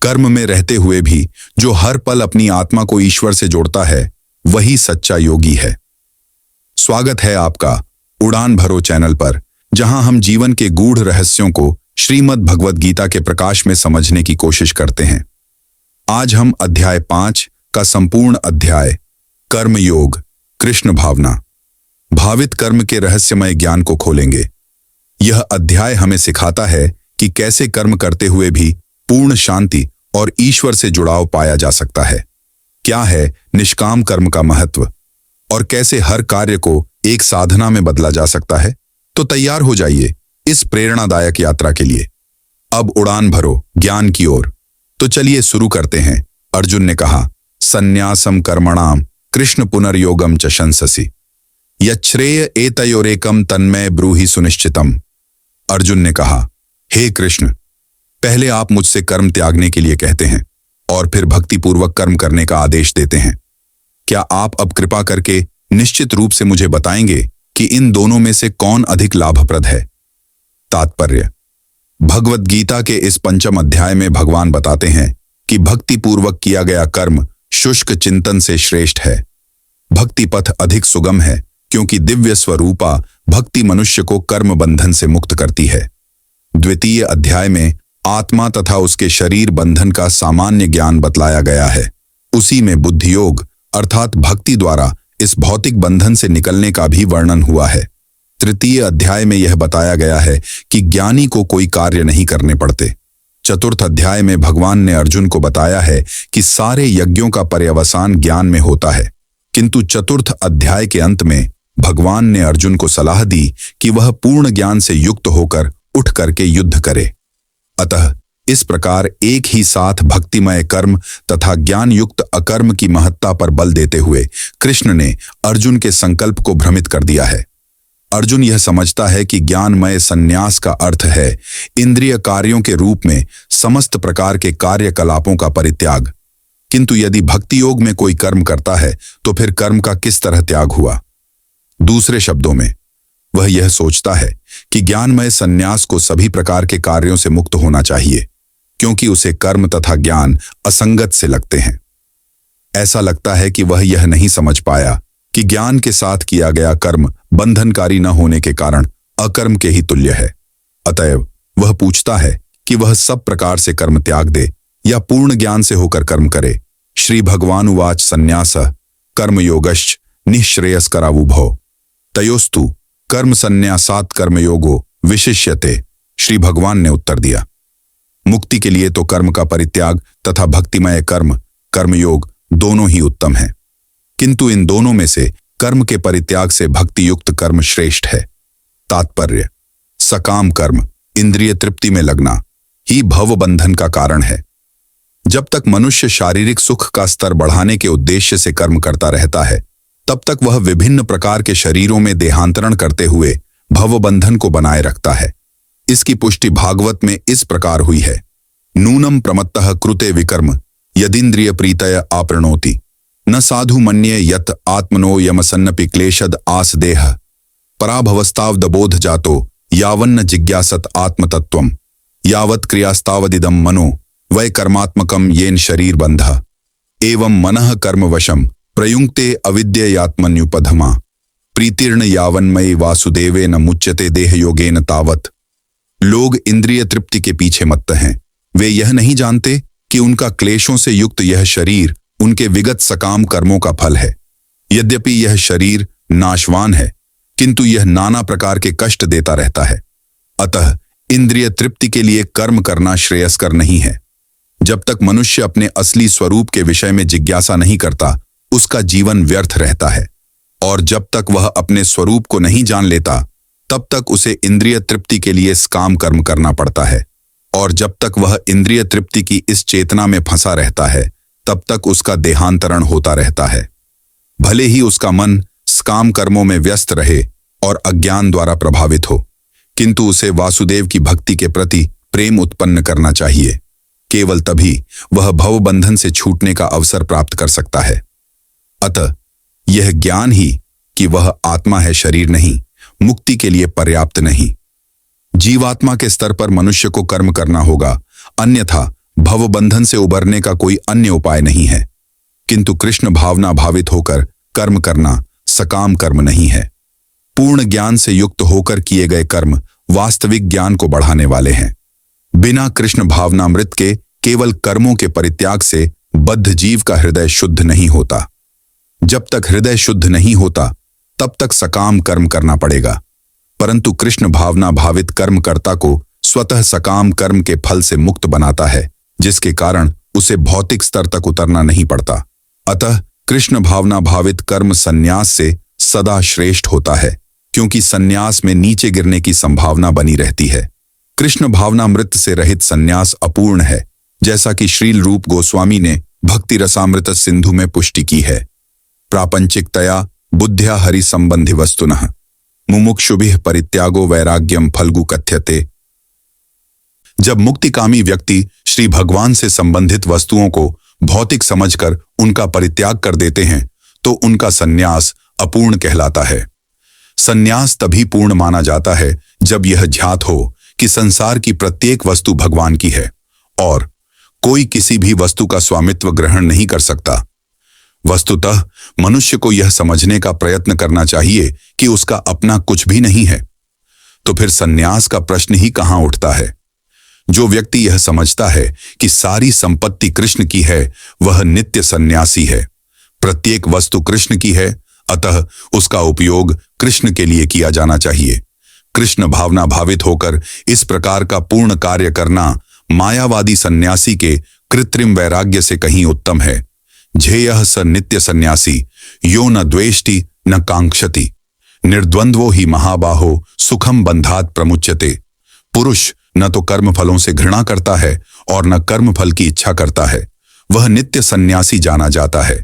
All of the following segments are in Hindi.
कर्म में रहते हुए भी जो हर पल अपनी आत्मा को ईश्वर से जोड़ता है, वही सच्चा योगी है। स्वागत है आपका उड़ान भरो चैनल पर, जहां हम जीवन के गूढ़ रहस्यों को श्रीमद् भगवद गीता के प्रकाश में समझने की कोशिश करते हैं। आज हम अध्याय 5 का संपूर्ण अध्याय कर्म योग, कृष्ण भावना, भावित कर्म के रहस्यमय ज्ञान को खोलेंगे। यह अध्याय हमें सिखाता है कि कैसे कर्म करते हुए भी पूर्ण शांति और ईश्वर से जुड़ाव पाया जा सकता है। क्या है निष्काम कर्म का महत्व और कैसे हर कार्य को एक साधना में बदला जा सकता है। तो तैयार हो जाइए इस प्रेरणादायक यात्रा के लिए। अब उड़ान भरो ज्ञान की ओर। तो चलिए शुरू करते हैं। अर्जुन ने कहा, संन्यासम कर्मणाम कृष्ण पुनर्योगम च शंससि यच्छ्रेय एतयोरेकम तन्मय ब्रूहि सुनिश्चितम। अर्जुन ने कहा, हे कृष्ण, पहले आप मुझसे कर्म त्यागने के लिए कहते हैं और फिर भक्तिपूर्वक कर्म करने का आदेश देते हैं। क्या आप अब कृपा करके निश्चित रूप से मुझे बताएंगे कि इन दोनों में से कौन अधिक लाभप्रद है? तात्पर्य: भगवद गीता के इस 5वें अध्याय में भगवान बताते हैं कि भक्तिपूर्वक किया गया कर्म शुष्क चिंतन से श्रेष्ठ है। भक्ति पथ अधिक सुगम है क्योंकि दिव्य स्वरूपा भक्ति मनुष्य को कर्म बंधन से मुक्त करती है। द्वितीय अध्याय में आत्मा तथा उसके शरीर बंधन का सामान्य ज्ञान बतलाया गया है। उसी में बुद्धि योग अर्थात भक्ति द्वारा इस भौतिक बंधन से निकलने का भी वर्णन हुआ है। तृतीय अध्याय में यह बताया गया है कि ज्ञानी को कोई कार्य नहीं करने पड़ते। चतुर्थ अध्याय में भगवान ने अर्जुन को बताया है कि सारे यज्ञों का पर्यवसान ज्ञान में होता है, किंतु चतुर्थ अध्याय के अंत में भगवान ने अर्जुन को सलाह दी कि वह पूर्ण ज्ञान से युक्त होकर उठ करके युद्ध करे। अतः इस प्रकार एक ही साथ भक्तिमय कर्म तथा ज्ञान युक्त अकर्म की महत्ता पर बल देते हुए कृष्ण ने अर्जुन के संकल्प को भ्रमित कर दिया है। अर्जुन यह समझता है कि ज्ञानमय संन्यास का अर्थ है इंद्रिय कार्यों के रूप में समस्त प्रकार के कार्यकलापों का परित्याग। किंतु यदि भक्ति योग में कोई कर्म करता है तो फिर कर्म का किस तरह त्याग हुआ? दूसरे शब्दों में वह यह सोचता है कि ज्ञानमय संन्यास को सभी प्रकार के कार्यों से मुक्त होना चाहिए, क्योंकि उसे कर्म तथा ज्ञान असंगत से लगते हैं। ऐसा लगता है कि वह यह नहीं समझ पाया कि ज्ञान के साथ किया गया कर्म बंधनकारी न होने के कारण अकर्म के ही तुल्य है। अतएव वह पूछता है कि वह सब प्रकार से कर्म त्याग दे या पूर्ण ज्ञान से होकर कर्म करे। श्री भगवान उवाच संन्यासः कर्मयोगश्च निःश्रेयस्करावुभौ तयोस्तु कर्म संन्यासात् कर्मयोगो विशिष्यते। श्री भगवान ने उत्तर दिया, मुक्ति के लिए तो कर्म का परित्याग तथा भक्तिमय कर्म कर्मयोग दोनों ही उत्तम हैं, किंतु इन दोनों में से कर्म के परित्याग से भक्ति युक्त कर्म श्रेष्ठ है। तात्पर्य: सकाम कर्म इंद्रिय तृप्ति में लगना ही भव बंधन का कारण है। जब तक मनुष्य शारीरिक सुख का स्तर बढ़ाने के उद्देश्य से कर्म करता रहता है, तब तक वह विभिन्न प्रकार के शरीरों में देहांतरण करते हुए भवबंधन को बनाए रखता है। इसकी पुष्टि भागवत में इस प्रकार हुई है, नूनम प्रमत्तः कृते विकर्म यदिन्द्रिय प्रीतय आपृणोति न साधु मन्ये यत आत्मनो यमसन्नपि क्लेशद आस देह पराभवस्तावदबोध जातो यावन्न जिज्ञासत आत्मतत्वम यावत् क्रियास्तावदिदम मनो वै कर्मात्मकम येन शरीर बंधः एवं मनः कर्मवशम प्रयुंक्ते अविद्ययात्मन्युपधमा प्रीतीर्ण यावन्मयी वासुदेवे न मुच्यते देह योगेन तावत। लोग इंद्रिय तृप्ति के पीछे मत्त हैं। वे यह नहीं जानते कि उनका क्लेशों से युक्त यह शरीर उनके विगत सकाम कर्मों का फल है। यद्यपि यह शरीर नाशवान है, किंतु यह नाना प्रकार के कष्ट देता रहता है। अतः इंद्रिय तृप्ति के लिए कर्म करना श्रेयस्कर नहीं है। जब तक मनुष्य अपने असली स्वरूप के विषय में जिज्ञासा नहीं करता, उसका जीवन व्यर्थ रहता है, और जब तक वह अपने स्वरूप को नहीं जान लेता, तब तक उसे इंद्रिय तृप्ति के लिए काम कर्म करना पड़ता है, और जब तक वह इंद्रिय तृप्ति की इस चेतना में फंसा रहता है, तब तक उसका देहांतरण होता रहता है। भले ही उसका मन काम कर्मों में व्यस्त रहे और अज्ञान द्वारा प्रभावित हो, किंतु उसे वासुदेव की भक्ति के प्रति प्रेम उत्पन्न करना चाहिए। केवल तभी वह भवबंधन से छूटने का अवसर प्राप्त कर सकता है। अतः यह ज्ञान ही कि वह आत्मा है, शरीर नहीं, मुक्ति के लिए पर्याप्त नहीं। जीवात्मा के स्तर पर मनुष्य को कर्म करना होगा, अन्यथा भवबंधन से उबरने का कोई अन्य उपाय नहीं है। किंतु कृष्ण भावना भावित होकर कर्म करना सकाम कर्म नहीं है। पूर्ण ज्ञान से युक्त होकर किए गए कर्म वास्तविक ज्ञान को बढ़ाने वाले हैं। बिना कृष्ण भावनामृत के केवल कर्मों के परित्याग से बद्ध जीव का हृदय शुद्ध नहीं होता। जब तक हृदय शुद्ध नहीं होता तब तक सकाम कर्म करना पड़ेगा, परंतु कृष्ण भावना भावित कर्मकर्ता को स्वतः सकाम कर्म के फल से मुक्त बनाता है, जिसके कारण उसे भौतिक स्तर तक उतरना नहीं पड़ता। अतः कृष्ण भावना भावित कर्म संन्यास से सदा श्रेष्ठ होता है, क्योंकि संन्यास में नीचे गिरने की संभावना बनी रहती है। कृष्ण भावनामृत से रहित संन्यास अपूर्ण है, जैसा कि श्रील रूप गोस्वामी ने भक्ति रसामृत सिंधु में पुष्टि की है। प्रापंचिकतया बुद्ध्या हरि संबंधी वस्तुनः मुमुक्षुभिः परित्यागो वैराग्यम फल्गु कथ्यते। जब मुक्तिकामी व्यक्ति श्री भगवान से संबंधित वस्तुओं को भौतिक समझकर उनका परित्याग कर देते हैं तो उनका संन्यास अपूर्ण कहलाता है। संन्यास तभी पूर्ण माना जाता है जब यह ज्ञात हो कि संसार की प्रत्येक वस्तु भगवान की है और कोई किसी भी वस्तु का स्वामित्व ग्रहण नहीं कर सकता। वस्तुतः मनुष्य को यह समझने का प्रयत्न करना चाहिए कि उसका अपना कुछ भी नहीं है, तो फिर संन्यास का प्रश्न ही कहां उठता है। जो व्यक्ति यह समझता है कि सारी संपत्ति कृष्ण की है, वह नित्य सन्यासी है। प्रत्येक वस्तु कृष्ण की है, अतः उसका उपयोग कृष्ण के लिए किया जाना चाहिए। कृष्ण भावना भावित होकर इस प्रकार का पूर्ण कार्य करना मायावादी सन्यासी के कृत्रिम वैराग्य से कहीं उत्तम है। झेयः स नित्य सन्यासी यो न द्वेष्टि न कांक्षति निर्द्वंद्वो ही महाबाहो सुखम बंधात प्रमुच्यते। पुरुष न तो कर्म फलों से घृणा करता है और न कर्म फल की इच्छा करता है, वह नित्य सन्यासी जाना जाता है।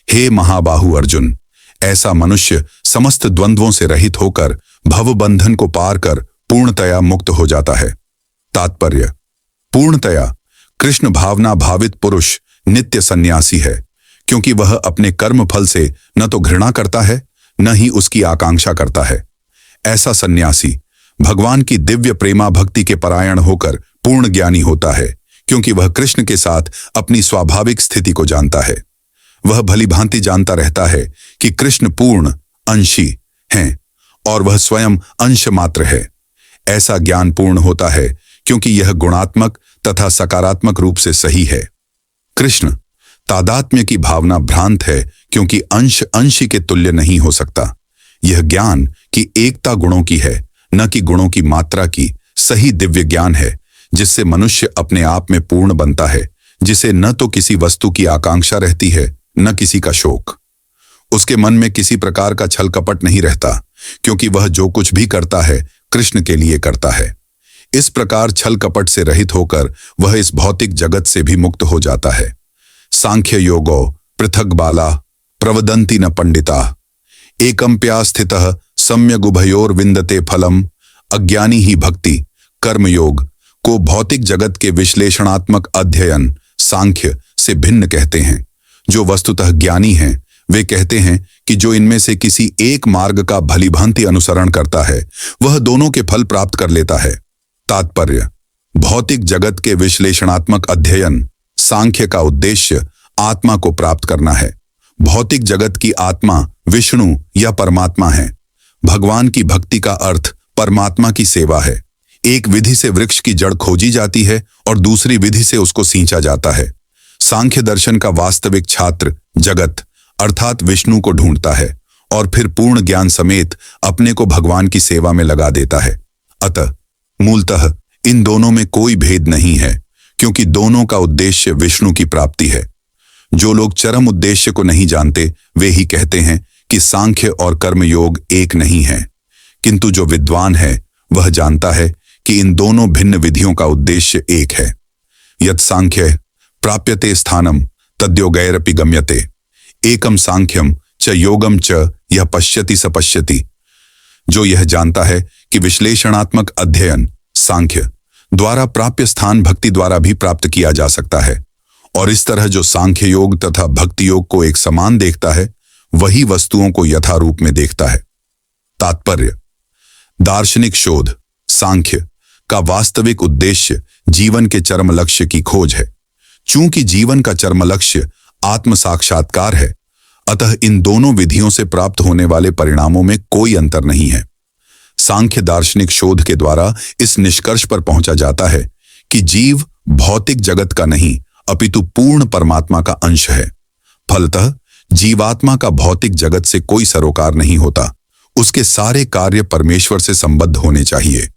हे महाबाहु अर्जुन, ऐसा मनुष्य समस्त द्वंद्वों से रहित होकर भवबंधन को पार कर पूर्णतया मुक्त हो जाता है। तात्पर्य: पूर्णतया कृष्ण भावना भावित पुरुष नित्य सन्यासी है, क्योंकि वह अपने कर्म फल से न तो घृणा करता है न ही उसकी आकांक्षा करता है। ऐसा सन्यासी भगवान की दिव्य प्रेमा भक्ति के परायण होकर पूर्ण ज्ञानी होता है, क्योंकि वह कृष्ण के साथ अपनी स्वाभाविक स्थिति को जानता है। वह भली भांति जानता रहता है कि कृष्ण पूर्ण अंशी हैं और वह स्वयं अंश मात्र है। ऐसा ज्ञान पूर्ण होता है क्योंकि यह गुणात्मक तथा सकारात्मक रूप से सही है। कृष्ण तादात्म्य की भावना भ्रांत है, क्योंकि अंश अंशी के तुल्य नहीं हो सकता। यह ज्ञान की एकता गुणों की है, न कि गुणों की मात्रा की। सही दिव्य ज्ञान है जिससे मनुष्य अपने आप में पूर्ण बनता है, जिसे न तो किसी वस्तु की आकांक्षा रहती है न किसी का शोक। उसके मन में किसी प्रकार का छल कपट नहीं रहता, क्योंकि वह जो कुछ भी करता है कृष्ण के लिए करता है। इस प्रकार छल कपट से रहित होकर वह इस भौतिक जगत से भी मुक्त हो जाता है। सांख्य योगो पृथक बाला प्रवदंती न पंडिता एकम्प्या स्थितः सम्यग उभयोर विन्दते फलम। अज्ञानी ही भक्ति कर्म योग को भौतिक जगत के विश्लेषणात्मक अध्ययन सांख्य से भिन्न कहते हैं। जो वस्तुतः ज्ञानी हैं वे कहते हैं कि जो इनमें से किसी एक मार्ग का भलीभांति अनुसरण करता है वह दोनों के फल प्राप्त कर लेता है। तात्पर्य: भौतिक जगत के विश्लेषणात्मक अध्ययन सांख्य का उद्देश्य आत्मा को प्राप्त करना है। भौतिक जगत की आत्मा विष्णु या परमात्मा है। भगवान की भक्ति का अर्थ परमात्मा की सेवा है। एक विधि से वृक्ष की जड़ खोजी जाती है और दूसरी विधि से उसको सींचा जाता है। सांख्य दर्शन का वास्तविक छात्र जगत अर्थात विष्णु को ढूंढता है और फिर पूर्ण ज्ञान समेत अपने को भगवान की सेवा में लगा देता है। अतः मूलतः इन दोनों में कोई भेद नहीं है, क्योंकि दोनों का उद्देश्य विष्णु की प्राप्ति है। जो लोग चरम उद्देश्य को नहीं जानते वे ही कहते हैं कि सांख्य और कर्मयोग एक नहीं है, किंतु जो विद्वान है वह जानता है कि इन दोनों भिन्न विधियों का उद्देश्य एक है। यत् सांख्य प्राप्यते स्थानम तद्योगैरपि गम्यते एकम सांख्यम च योगम च यह पश्यति स पश्यति। जो यह जानता है कि विश्लेषणात्मक अध्ययन सांख्य द्वारा प्राप्य स्थान भक्ति द्वारा भी प्राप्त किया जा सकता है, और इस तरह जो सांख्य योग तथा भक्ति योग को एक समान देखता है वही वस्तुओं को यथारूप में देखता है। तात्पर्य: दार्शनिक शोध सांख्य का वास्तविक उद्देश्य जीवन के चरम लक्ष्य की खोज है। चूंकि जीवन का चरम लक्ष्य आत्म साक्षात्कार है, अतः इन दोनों विधियों से प्राप्त होने वाले परिणामों में कोई अंतर नहीं है। सांख्य दार्शनिक शोध के द्वारा इस निष्कर्ष पर पहुंचा जाता है कि जीव भौतिक जगत का नहीं अपितु पूर्ण परमात्मा का अंश है। फलतः जीवात्मा का भौतिक जगत से कोई सरोकार नहीं होता। उसके सारे कार्य परमेश्वर से संबद्ध होने चाहिए।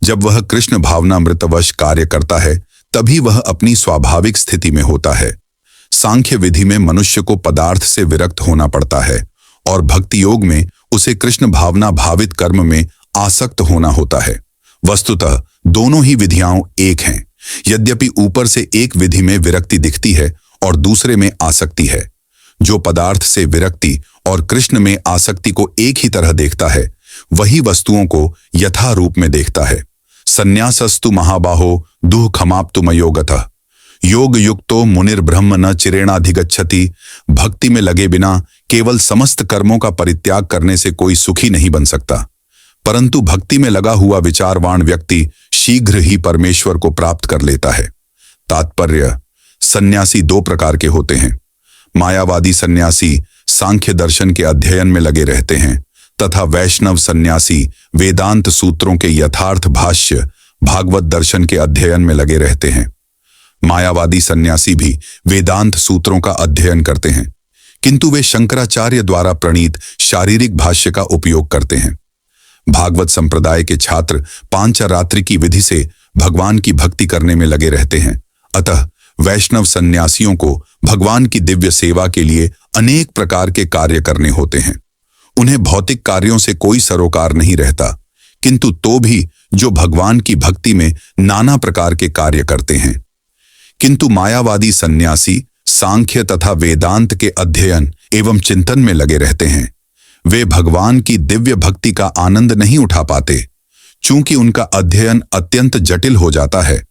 जब वह कृष्ण भावनामृतवश कार्य करता है तभी वह अपनी स्वाभाविक स्थिति में होता है। सांख्य विधि में मनुष्य को पदार्थ से विरक्त होना पड़ता है और भक्ति योग में उसे कृष्ण भावना भावित कर्म में आसक्त होना होता है। वस्तुतः दोनों ही विधियां एक हैं, यद्यपि ऊपर से एक विधि में विरक्ति दिखती है और दूसरे में आसक्ति है। जो पदार्थ से विरक्ति और कृष्ण में आसक्ति को एक ही तरह देखता है, वही वस्तुओं को यथा रूप में देखता है। संन्यासस्तु महाबाहो दुह खमाप्तु मयोगतः योग युक्तो मुनिर ब्रह्म न चिरेणाधिगच्छति। भक्ति में लगे बिना केवल समस्त कर्मों का परित्याग करने से कोई सुखी नहीं बन सकता, परंतु भक्ति में लगा हुआ विचारवान व्यक्ति शीघ्र ही परमेश्वर को प्राप्त कर लेता है। तात्पर्य: सन्यासी दो प्रकार के होते हैं। मायावादी सन्यासी सांख्य दर्शन के अध्ययन में लगे रहते हैं तथा वैष्णव सन्यासी वेदांत सूत्रों के यथार्थ भाष्य भागवत दर्शन के अध्ययन में लगे रहते हैं। मायावादी सन्यासी भी वेदांत सूत्रों का अध्ययन करते हैं, किंतु वे शंकराचार्य द्वारा प्रणीत शारीरिक भाष्य का उपयोग करते हैं। भागवत संप्रदाय के छात्र पांचरात्रि की विधि से भगवान की भक्ति करने में लगे रहते हैं। अतः वैष्णव सन्यासियों को भगवान की दिव्य सेवा के लिए अनेक प्रकार के कार्य करने होते हैं। उन्हें भौतिक कार्यों से कोई सरोकार नहीं रहता, किंतु तो भी जो भगवान की भक्ति में नाना प्रकार के कार्य करते हैं। किंतु मायावादी सन्यासी सांख्य तथा वेदांत के अध्ययन एवं चिंतन में लगे रहते हैं। वे भगवान की दिव्य भक्ति का आनंद नहीं उठा पाते। चूंकि उनका अध्ययन अत्यंत जटिल हो जाता है,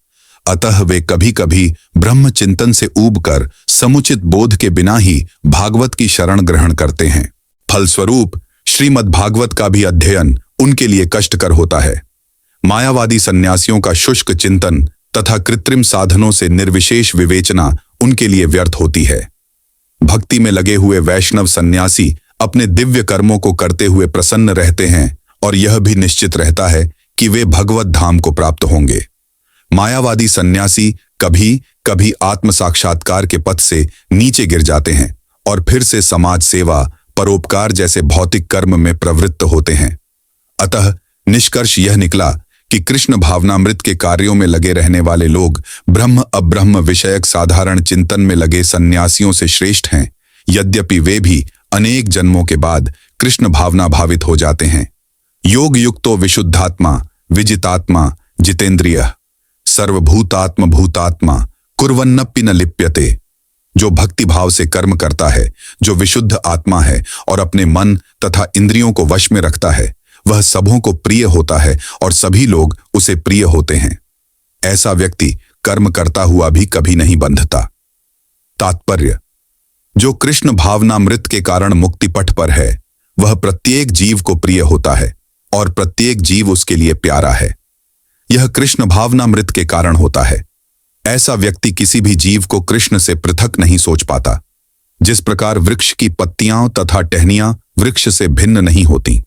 अतः वे कभी कभी ब्रह्म चिंतन से ऊबकर समुचित बोध के बिना ही भागवत की शरण ग्रहण करते हैं। फलस्वरूप श्रीमद् भागवत का भी अध्ययन उनके लिए कष्टकर होता है। मायावादी सन्यासियों का शुष्क चिंतन तथा कृत्रिम साधनों से निर्विशेष विवेचना उनके लिए व्यर्थ होती है। भक्ति में लगे हुए वैष्णव सन्यासी अपने दिव्य कर्मों को करते हुए प्रसन्न रहते हैं और यह भी निश्चित रहता है कि वे भगवत धाम को प्राप्त होंगे। मायावादी सन्यासी कभी कभी आत्म साक्षात्कार के पथ से नीचे गिर जाते हैं और फिर से समाज सेवा, परोपकार जैसे भौतिक कर्म में प्रवृत्त होते हैं। अतः निष्कर्ष यह निकला कि कृष्ण भावनामृत के कार्यों में लगे रहने वाले लोग ब्रह्म अब्रह्म विषयक साधारण चिंतन में लगे सन्यासियों से श्रेष्ठ हैं, यद्यपि वे भी अनेक जन्मों के बाद कृष्ण भावना भावित हो जाते हैं। योग युक्तो विशुद्धात्मा विजितात्मा जितेंद्रिय सर्वभूतात्म भूतात्मा कुर्वन्नपि न लिप्यते। जो भक्ति भाव से कर्म करता है, जो विशुद्ध आत्मा है और अपने मन तथा इंद्रियों को वश में रखता है, वह सबों को प्रिय होता है और सभी लोग उसे प्रिय होते हैं। ऐसा व्यक्ति कर्म करता हुआ भी कभी नहीं बंधता। तात्पर्य: जो कृष्ण भावनामृत के कारण मुक्ति पथ पर है, वह प्रत्येक जीव को प्रिय होता है और प्रत्येक जीव उसके लिए प्यारा है। यह कृष्ण भावनामृत के कारण होता है। ऐसा व्यक्ति किसी भी जीव को कृष्ण से पृथक नहीं सोच पाता। जिस प्रकार वृक्ष की पत्तियां तथा टहनियां वृक्ष से भिन्न नहीं होती,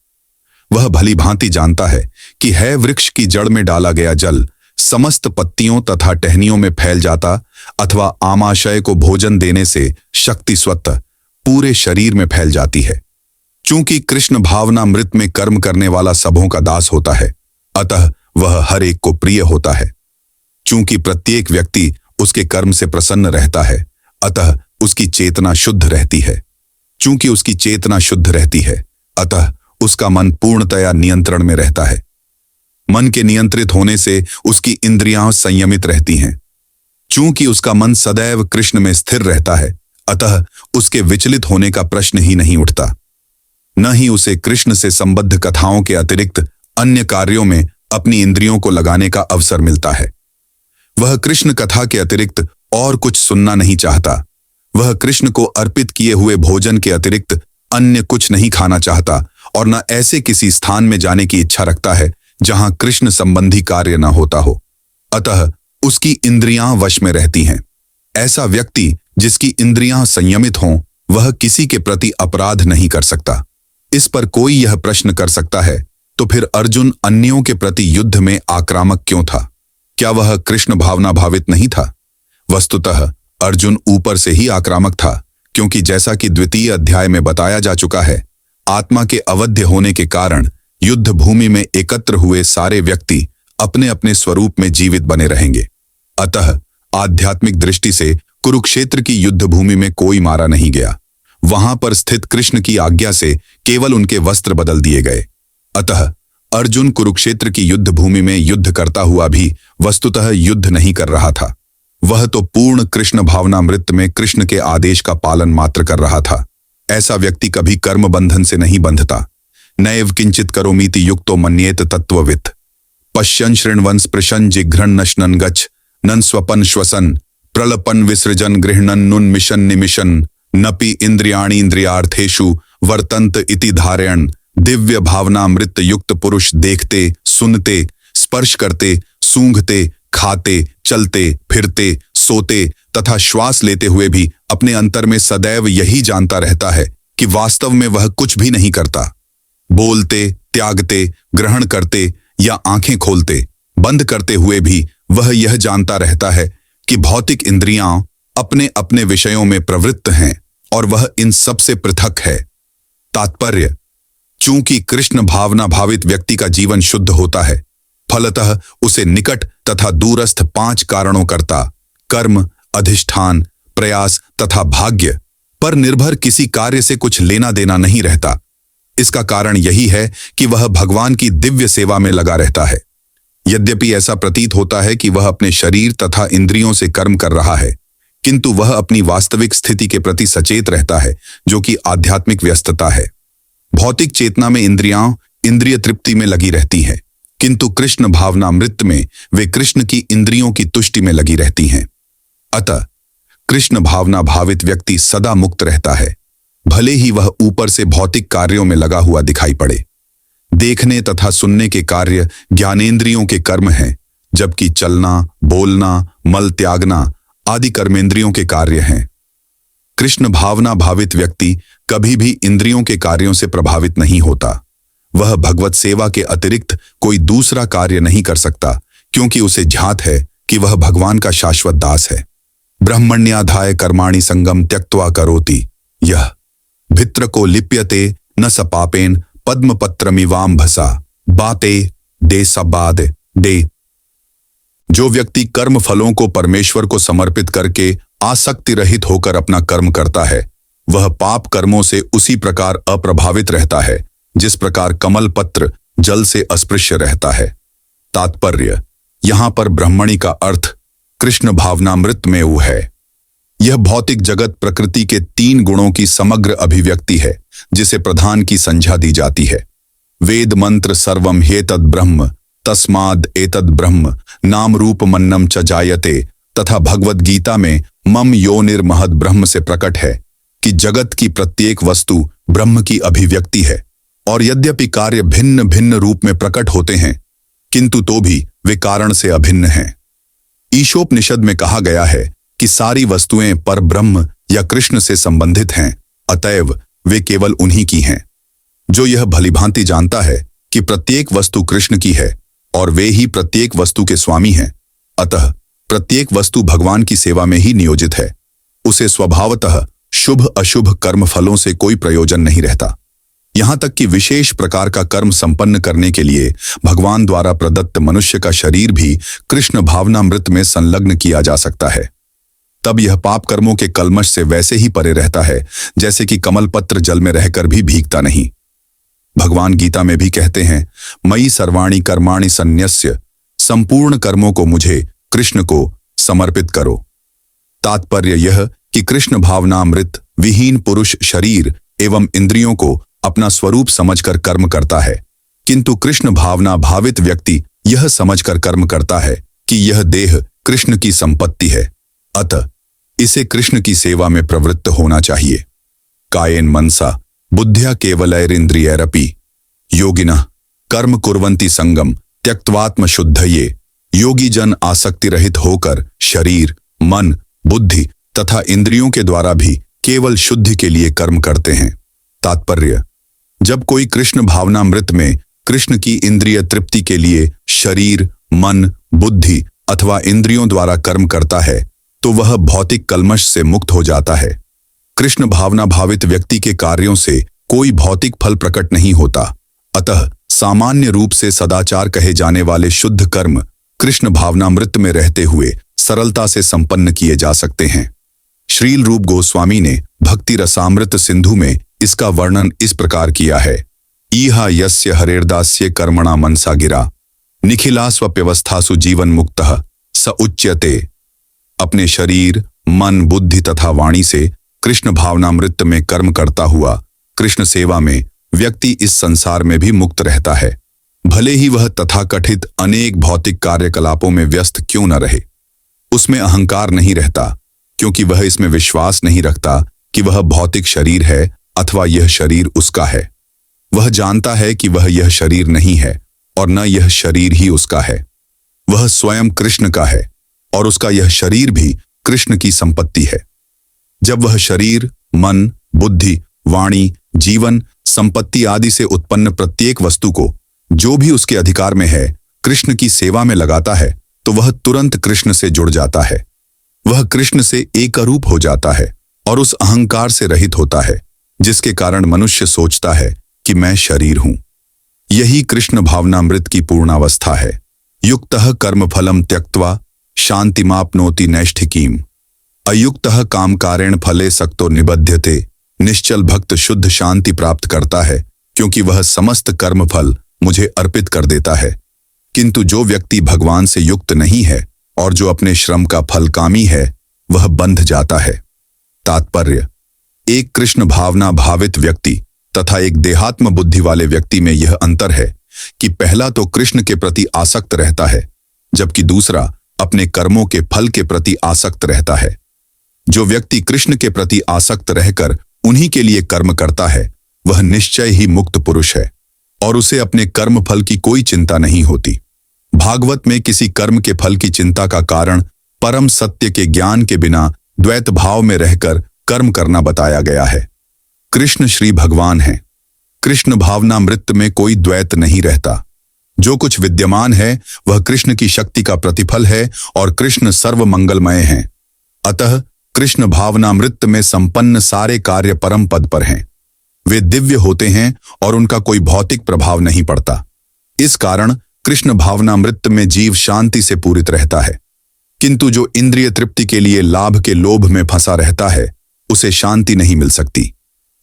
वह भली भांति जानता है कि है वृक्ष की जड़ में डाला गया जल समस्त पत्तियों तथा टहनियों में फैल जाता अथवा आमाशय को भोजन देने से शक्ति स्वतः पूरे शरीर में फैल जाती है। चूंकि कृष्ण भावनामृत में कर्म करने वाला सबों का दास होता है, अतः वह हर एक को प्रिय होता है। चूंकि प्रत्येक व्यक्ति उसके कर्म से प्रसन्न रहता है, अतः उसकी चेतना शुद्ध रहती है। चूंकि उसकी चेतना शुद्ध रहती है, अतः उसका मन पूर्णतया नियंत्रण में रहता है। मन के नियंत्रित होने से उसकी इंद्रियां संयमित रहती हैं। चूंकि उसका मन सदैव कृष्ण में स्थिर रहता है, अतः उसके विचलित होने का प्रश्न ही नहीं उठता। न ही उसे कृष्ण से संबद्ध कथाओं के अतिरिक्त अन्य कार्यों में अपनी इंद्रियों को लगाने का अवसर मिलता है। वह कृष्ण कथा के अतिरिक्त और कुछ सुनना नहीं चाहता। वह कृष्ण को अर्पित किए हुए भोजन के अतिरिक्त अन्य कुछ नहीं खाना चाहता और न ऐसे किसी स्थान में जाने की इच्छा रखता है जहां कृष्ण संबंधी कार्य न होता हो। अतः उसकी इंद्रियां वश में रहती हैं। ऐसा व्यक्ति जिसकी इंद्रियां संयमित हों, वह किसी के प्रति अपराध नहीं कर सकता। इस पर कोई यह प्रश्न कर सकता है, तो फिर अर्जुन अन्यों के प्रति युद्ध में आक्रामक क्यों था? क्या वह कृष्ण भावना भावित नहीं था? वस्तुतः अर्जुन ऊपर से ही आक्रामक था, क्योंकि जैसा कि द्वितीय अध्याय में बताया जा चुका है, आत्मा के अवध्य होने के कारण युद्ध भूमि में एकत्र हुए सारे व्यक्ति अपने अपने स्वरूप में जीवित बने रहेंगे। अतः आध्यात्मिक दृष्टि से कुरुक्षेत्र की युद्ध भूमि में कोई मारा नहीं गया। वहां पर स्थित कृष्ण की आज्ञा से केवल उनके वस्त्र बदल दिए गए। अतः अर्जुन कुरुक्षेत्र की युद्ध भूमि में युद्ध करता हुआ भी वस्तुतः युद्ध नहीं कर रहा था। वह तो पूर्ण कृष्ण भावनामृत में कृष्ण के आदेश का पालन मात्र कर रहा था। ऐसा व्यक्ति कभी कर्म बंधन से नहीं बंधता। नैव किंचित करोमीति युक्तो मन्येत तत्ववित् पश्यन् शृण्वन् स्पृशन् जिघ्रन् नश्नन् गच्छ नन् स्वपन् श्वसन् प्रलपन् विसृजन् गृह्णन् नुन्मिषन् निमिषन् नपि इंद्रियाणि इंद्रियार्थेषु वर्तन्त इति धारयन्। दिव्य भावनामृत युक्त पुरुष देखते, सुनते, स्पर्श करते, सूंघते, खाते, चलते, फिरते, सोते तथा श्वास लेते हुए भी अपने अंतर में सदैव यही जानता रहता है कि वास्तव में वह कुछ भी नहीं करता। बोलते, त्यागते, ग्रहण करते या आंखें खोलते, बंद करते हुए भी वह यह जानता रहता है कि भौतिक इंद्रियां अपने अपने विषयों में प्रवृत्त हैं और वह इन सब से पृथक है। तात्पर्य, चूंकि कृष्ण भावना भावित व्यक्ति का जीवन शुद्ध होता है, फलतः उसे निकट तथा दूरस्थ 5 कारणों कर्ता, कर्म, अधिष्ठान, प्रयास तथा भाग्य पर निर्भर किसी कार्य से कुछ लेना देना नहीं रहता। इसका कारण यही है कि वह भगवान की दिव्य सेवा में लगा रहता है। यद्यपि ऐसा प्रतीत होता है कि वह अपने शरीर तथा इंद्रियों से कर्म कर रहा है, किंतु वह अपनी वास्तविक स्थिति के प्रति सचेत रहता है, जो कि आध्यात्मिक व्यस्तता है। भौतिक चेतना में इंद्रियां इंद्रिय तृप्ति में लगी रहती हैं, किंतु कृष्ण भावनामृत में वे कृष्ण की इंद्रियों की तुष्टि में लगी रहती हैं। अतः कृष्ण भावना भावित व्यक्ति सदा मुक्त रहता है, भले ही वह ऊपर से भौतिक कार्यों में लगा हुआ दिखाई पड़े। देखने तथा सुनने के कार्य ज्ञानेंद्रियों के कर्म हैं, जबकि चलना, बोलना, मल त्यागना आदि कर्मेंद्रियों के कार्य हैं। कृष्ण भावना भावित व्यक्ति कभी भी इंद्रियों के कार्यों से प्रभावित नहीं होता। वह भगवत सेवा के अतिरिक्त कोई दूसरा कार्य नहीं कर सकता, क्योंकि उसे ध्यात है कि वह भगवान का शाश्वत दास है। ब्रह्मण्याधाय कर्माणि संगम त्यक्त्वा करोति यह भित्र को लिप्यते न स पापेन पद्मपत्रमिवाम्भसा बाते दे सबाद दे। जो व्यक्ति कर्म फलों को परमेश्वर को समर्पित करके आसक्ति रहित होकर अपना कर्म करता है, वह पाप कर्मों से उसी प्रकार अप्रभावित रहता है जिस प्रकार कमल पत्र जल से अस्पृश्य रहता है। तात्पर्य, यहां पर ब्रह्मणि का अर्थ कृष्ण भावनामृत में वो है। यह भौतिक जगत प्रकृति के 3 गुणों की समग्र अभिव्यक्ति है, जिसे प्रधान की संज्ञा दी जाती है। वेद मंत्र सर्वम ह्येतद् ब्रह्म तस्माद् एतद् ब्रह्म नाम रूप मन्नम च जायते तथा भगवद गीता में मम योनिर्महद् ब्रह्म से प्रकट है कि जगत की प्रत्येक वस्तु ब्रह्म की अभिव्यक्ति है, और यद्यपि कार्य भिन्न भिन्न रूप में प्रकट होते हैं, किंतु तो भी वे कारण से अभिन्न हैं। ईशोपनिषद में कहा गया है कि सारी वस्तुएं पर ब्रह्म या कृष्ण से संबंधित हैं, अतएव वे केवल उन्हीं की हैं। जो यह भलीभांति जानता है कि प्रत्येक वस्तु कृष्ण की है और वे ही प्रत्येक वस्तु के स्वामी हैं, अतः प्रत्येक वस्तु भगवान की सेवा में ही नियोजित है, उसे स्वभावतः शुभ अशुभ कर्म फलों से कोई प्रयोजन नहीं रहता। यहां तक कि विशेष प्रकार का कर्म संपन्न करने के लिए भगवान द्वारा प्रदत्त मनुष्य का शरीर भी कृष्ण भावनामृत में संलग्न किया जा सकता है। तब यह पाप कर्मों के कलमश से वैसे ही परे रहता है जैसे कि कमल पत्र जल में रहकर भी भीगता नहीं। भगवान गीता में भी कहते हैं, मयि सर्वाणि कर्माणि सन्न्यस्य, संपूर्ण कर्मों को मुझे कृष्ण को समर्पित करो। तात्पर्य यह कि कृष्ण भावनामृत विहीन पुरुष शरीर एवं इंद्रियों को अपना स्वरूप समझकर कर्म करता है, किंतु कृष्ण भावना भावित व्यक्ति यह समझकर कर्म करता है कि यह देह कृष्ण की संपत्ति है, अतः इसे कृष्ण की सेवा में प्रवृत्त होना चाहिए। कायेन मनसा बुद्ध्या केवलैरिंद्रियैरपि योगिनः कर्म कुर्वन्ति संगम त्यक्त्वात्मशुद्धये योगी जन आसक्ति रहित होकर शरीर, मन, बुद्धि तथा इंद्रियों के द्वारा भी केवल शुद्धि के लिए कर्म करते हैं। तात्पर्य: जब कोई कृष्ण भावनामृत में कृष्ण की इंद्रिय तृप्ति के लिए शरीर, मन, बुद्धि अथवा इंद्रियों द्वारा कर्म करता है तो वह भौतिक कल्मश से मुक्त हो जाता है। कृष्ण भावना भावित व्यक्ति के कार्यों से कोई भौतिक फल प्रकट नहीं होता, अतः सामान्य रूप से सदाचार कहे जाने वाले शुद्ध कर्म कृष्ण भावनामृत में रहते हुए सरलता से संपन्न किए जा सकते हैं। श्रील रूप गोस्वामी ने भक्ति रसामृत सिंधु में इसका वर्णन इस प्रकार किया है: ईहा यस्य हरेर्दास्य कर्मणा मनसा गिरा निखिला स्वव्यवस्थासु जीवन मुक्तः स उच्यते। अपने शरीर, मन, बुद्धि तथा वाणी से कृष्ण भावनामृत में कर्म करता हुआ कृष्ण सेवा में व्यक्ति इस संसार में भी मुक्त रहता है, भले ही वह तथाकथित अनेक भौतिक कार्यकलापों में व्यस्त क्यों न रहे। उसमें अहंकार नहीं रहता, क्योंकि वह इसमें विश्वास नहीं रखता कि वह भौतिक शरीर है अथवा यह शरीर उसका है। वह जानता है कि वह यह शरीर नहीं है और न यह शरीर ही उसका है। वह स्वयं कृष्ण का है और उसका यह शरीर भी कृष्ण की संपत्ति है। जब वह शरीर, मन, बुद्धि, वाणी, जीवन, संपत्ति आदि से उत्पन्न प्रत्येक वस्तु को जो भी उसके अधिकार में है कृष्ण की सेवा में लगाता है तो वह तुरंत कृष्ण से जुड़ जाता है। वह कृष्ण से एकरूप हो जाता है और उस अहंकार से रहित होता है जिसके कारण मनुष्य सोचता है कि मैं शरीर हूं। यही कृष्ण भावनामृत की पूर्णावस्था है। युक्तः कर्मफलम त्यक्त्वा शांतिमाप्नोति नैष्ठिकीम अयुक्तः कामकारेण फले सक्तो निबध्यते। निश्चल भक्त शुद्ध शांति प्राप्त करता है क्योंकि वह समस्त कर्मफल मुझे अर्पित कर देता है। किंतु जो व्यक्ति भगवान से युक्त नहीं है और जो अपने श्रम का फल कामी है वह बंध जाता है। तात्पर्य: एक कृष्ण भावना भावित व्यक्ति तथा एक देहात्म बुद्धि वाले व्यक्ति में यह अंतर है कि पहला तो कृष्ण के प्रति आसक्त रहता है जबकि दूसरा अपने कर्मों के फल के प्रति आसक्त रहता है। जो व्यक्ति कृष्ण के प्रति आसक्त रहकर उन्हीं के लिए कर्म करता है वह निश्चय ही मुक्त पुरुष है और उसे अपने कर्म फल की कोई चिंता नहीं होती। भागवत में किसी कर्म के फल की चिंता का कारण परम सत्य के ज्ञान के बिना द्वैत भाव में रहकर कर्म करना बताया गया है। कृष्ण श्री भगवान हैं। कृष्ण भावनामृत में कोई द्वैत नहीं रहता। जो कुछ विद्यमान है वह कृष्ण की शक्ति का प्रतिफल है और कृष्ण सर्व मंगलमय हैं। अतः कृष्ण भावनामृत में संपन्न सारे कार्य परम पद पर हैं। वे दिव्य होते हैं और उनका कोई भौतिक प्रभाव नहीं पड़ता। इस कारण कृष्ण भावनामृत में जीव शांति से पूरित रहता है। किंतु जो इंद्रिय तृप्ति के लिए लाभ के लोभ में फंसा रहता है उसे शांति नहीं मिल सकती।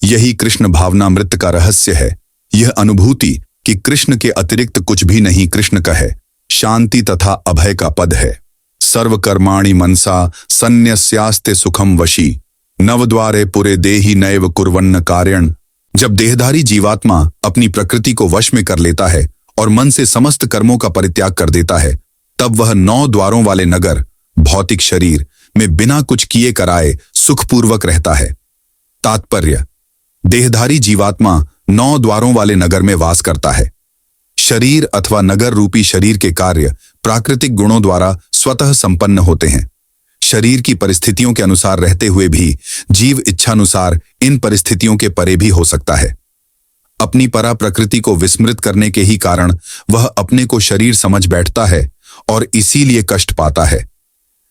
यही कृष्ण भावनामृत का रहस्य है। यह अनुभूति कि कृष्ण के अतिरिक्त कुछ भी नहीं कृष्ण का है, शांति तथा अभय का पद है। सर्वकर्माणि मनसा सन्न्यस्यास्ते सुखम वशी नवद्वारे पुरे देहि नैव कुर्वन्न कार्यण। जब देहधारी जीवात्मा अपनी प्रकृति को वश में कर लेता है और मन से समस्त कर्मों का परित्याग कर देता है तब वह 9 द्वारों वाले नगर भौतिक शरीर में बिना कुछ किए कराए सुखपूर्वक रहता है। तात्पर्य: देहधारी जीवात्मा 9 द्वारों वाले नगर में वास करता है। शरीर अथवा नगर रूपी शरीर के कार्य प्राकृतिक गुणों द्वारा स्वतः संपन्न होते हैं। शरीर की परिस्थितियों के अनुसार रहते हुए भी जीव इच्छानुसार इन परिस्थितियों के परे भी हो सकता है। अपनी परा प्रकृति को विस्मृत करने के ही कारण वह अपने को शरीर समझ बैठता है और इसीलिए कष्ट पाता है।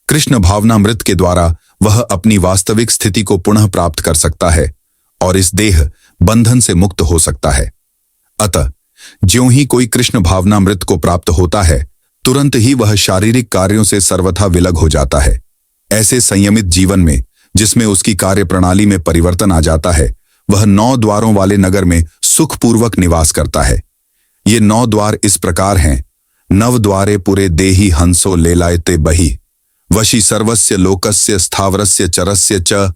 कृष्ण भावनामृत के द्वारा वह अपनी वास्तविक स्थिति को पुनः प्राप्त कर सकता है और इस देह बंधन से मुक्त हो सकता है। अतः ज्यों ही कोई कृष्ण भावनामृत को प्राप्त होता है तुरंत ही वह शारीरिक कार्यों से सर्वथा विलग हो जाता है। ऐसे संयमित जीवन में जिसमें उसकी कार्य प्रणाली में परिवर्तन आ जाता है वह 9 द्वारों वाले नगर में सुखपूर्वक निवास करता है। ये 9 द्वार इस प्रकार हैं: नव द्वारे पुरे देहि हंसो लेलायते बहि वशी सर्वस्य लोकस्य स्थावरस्य चरस्य च।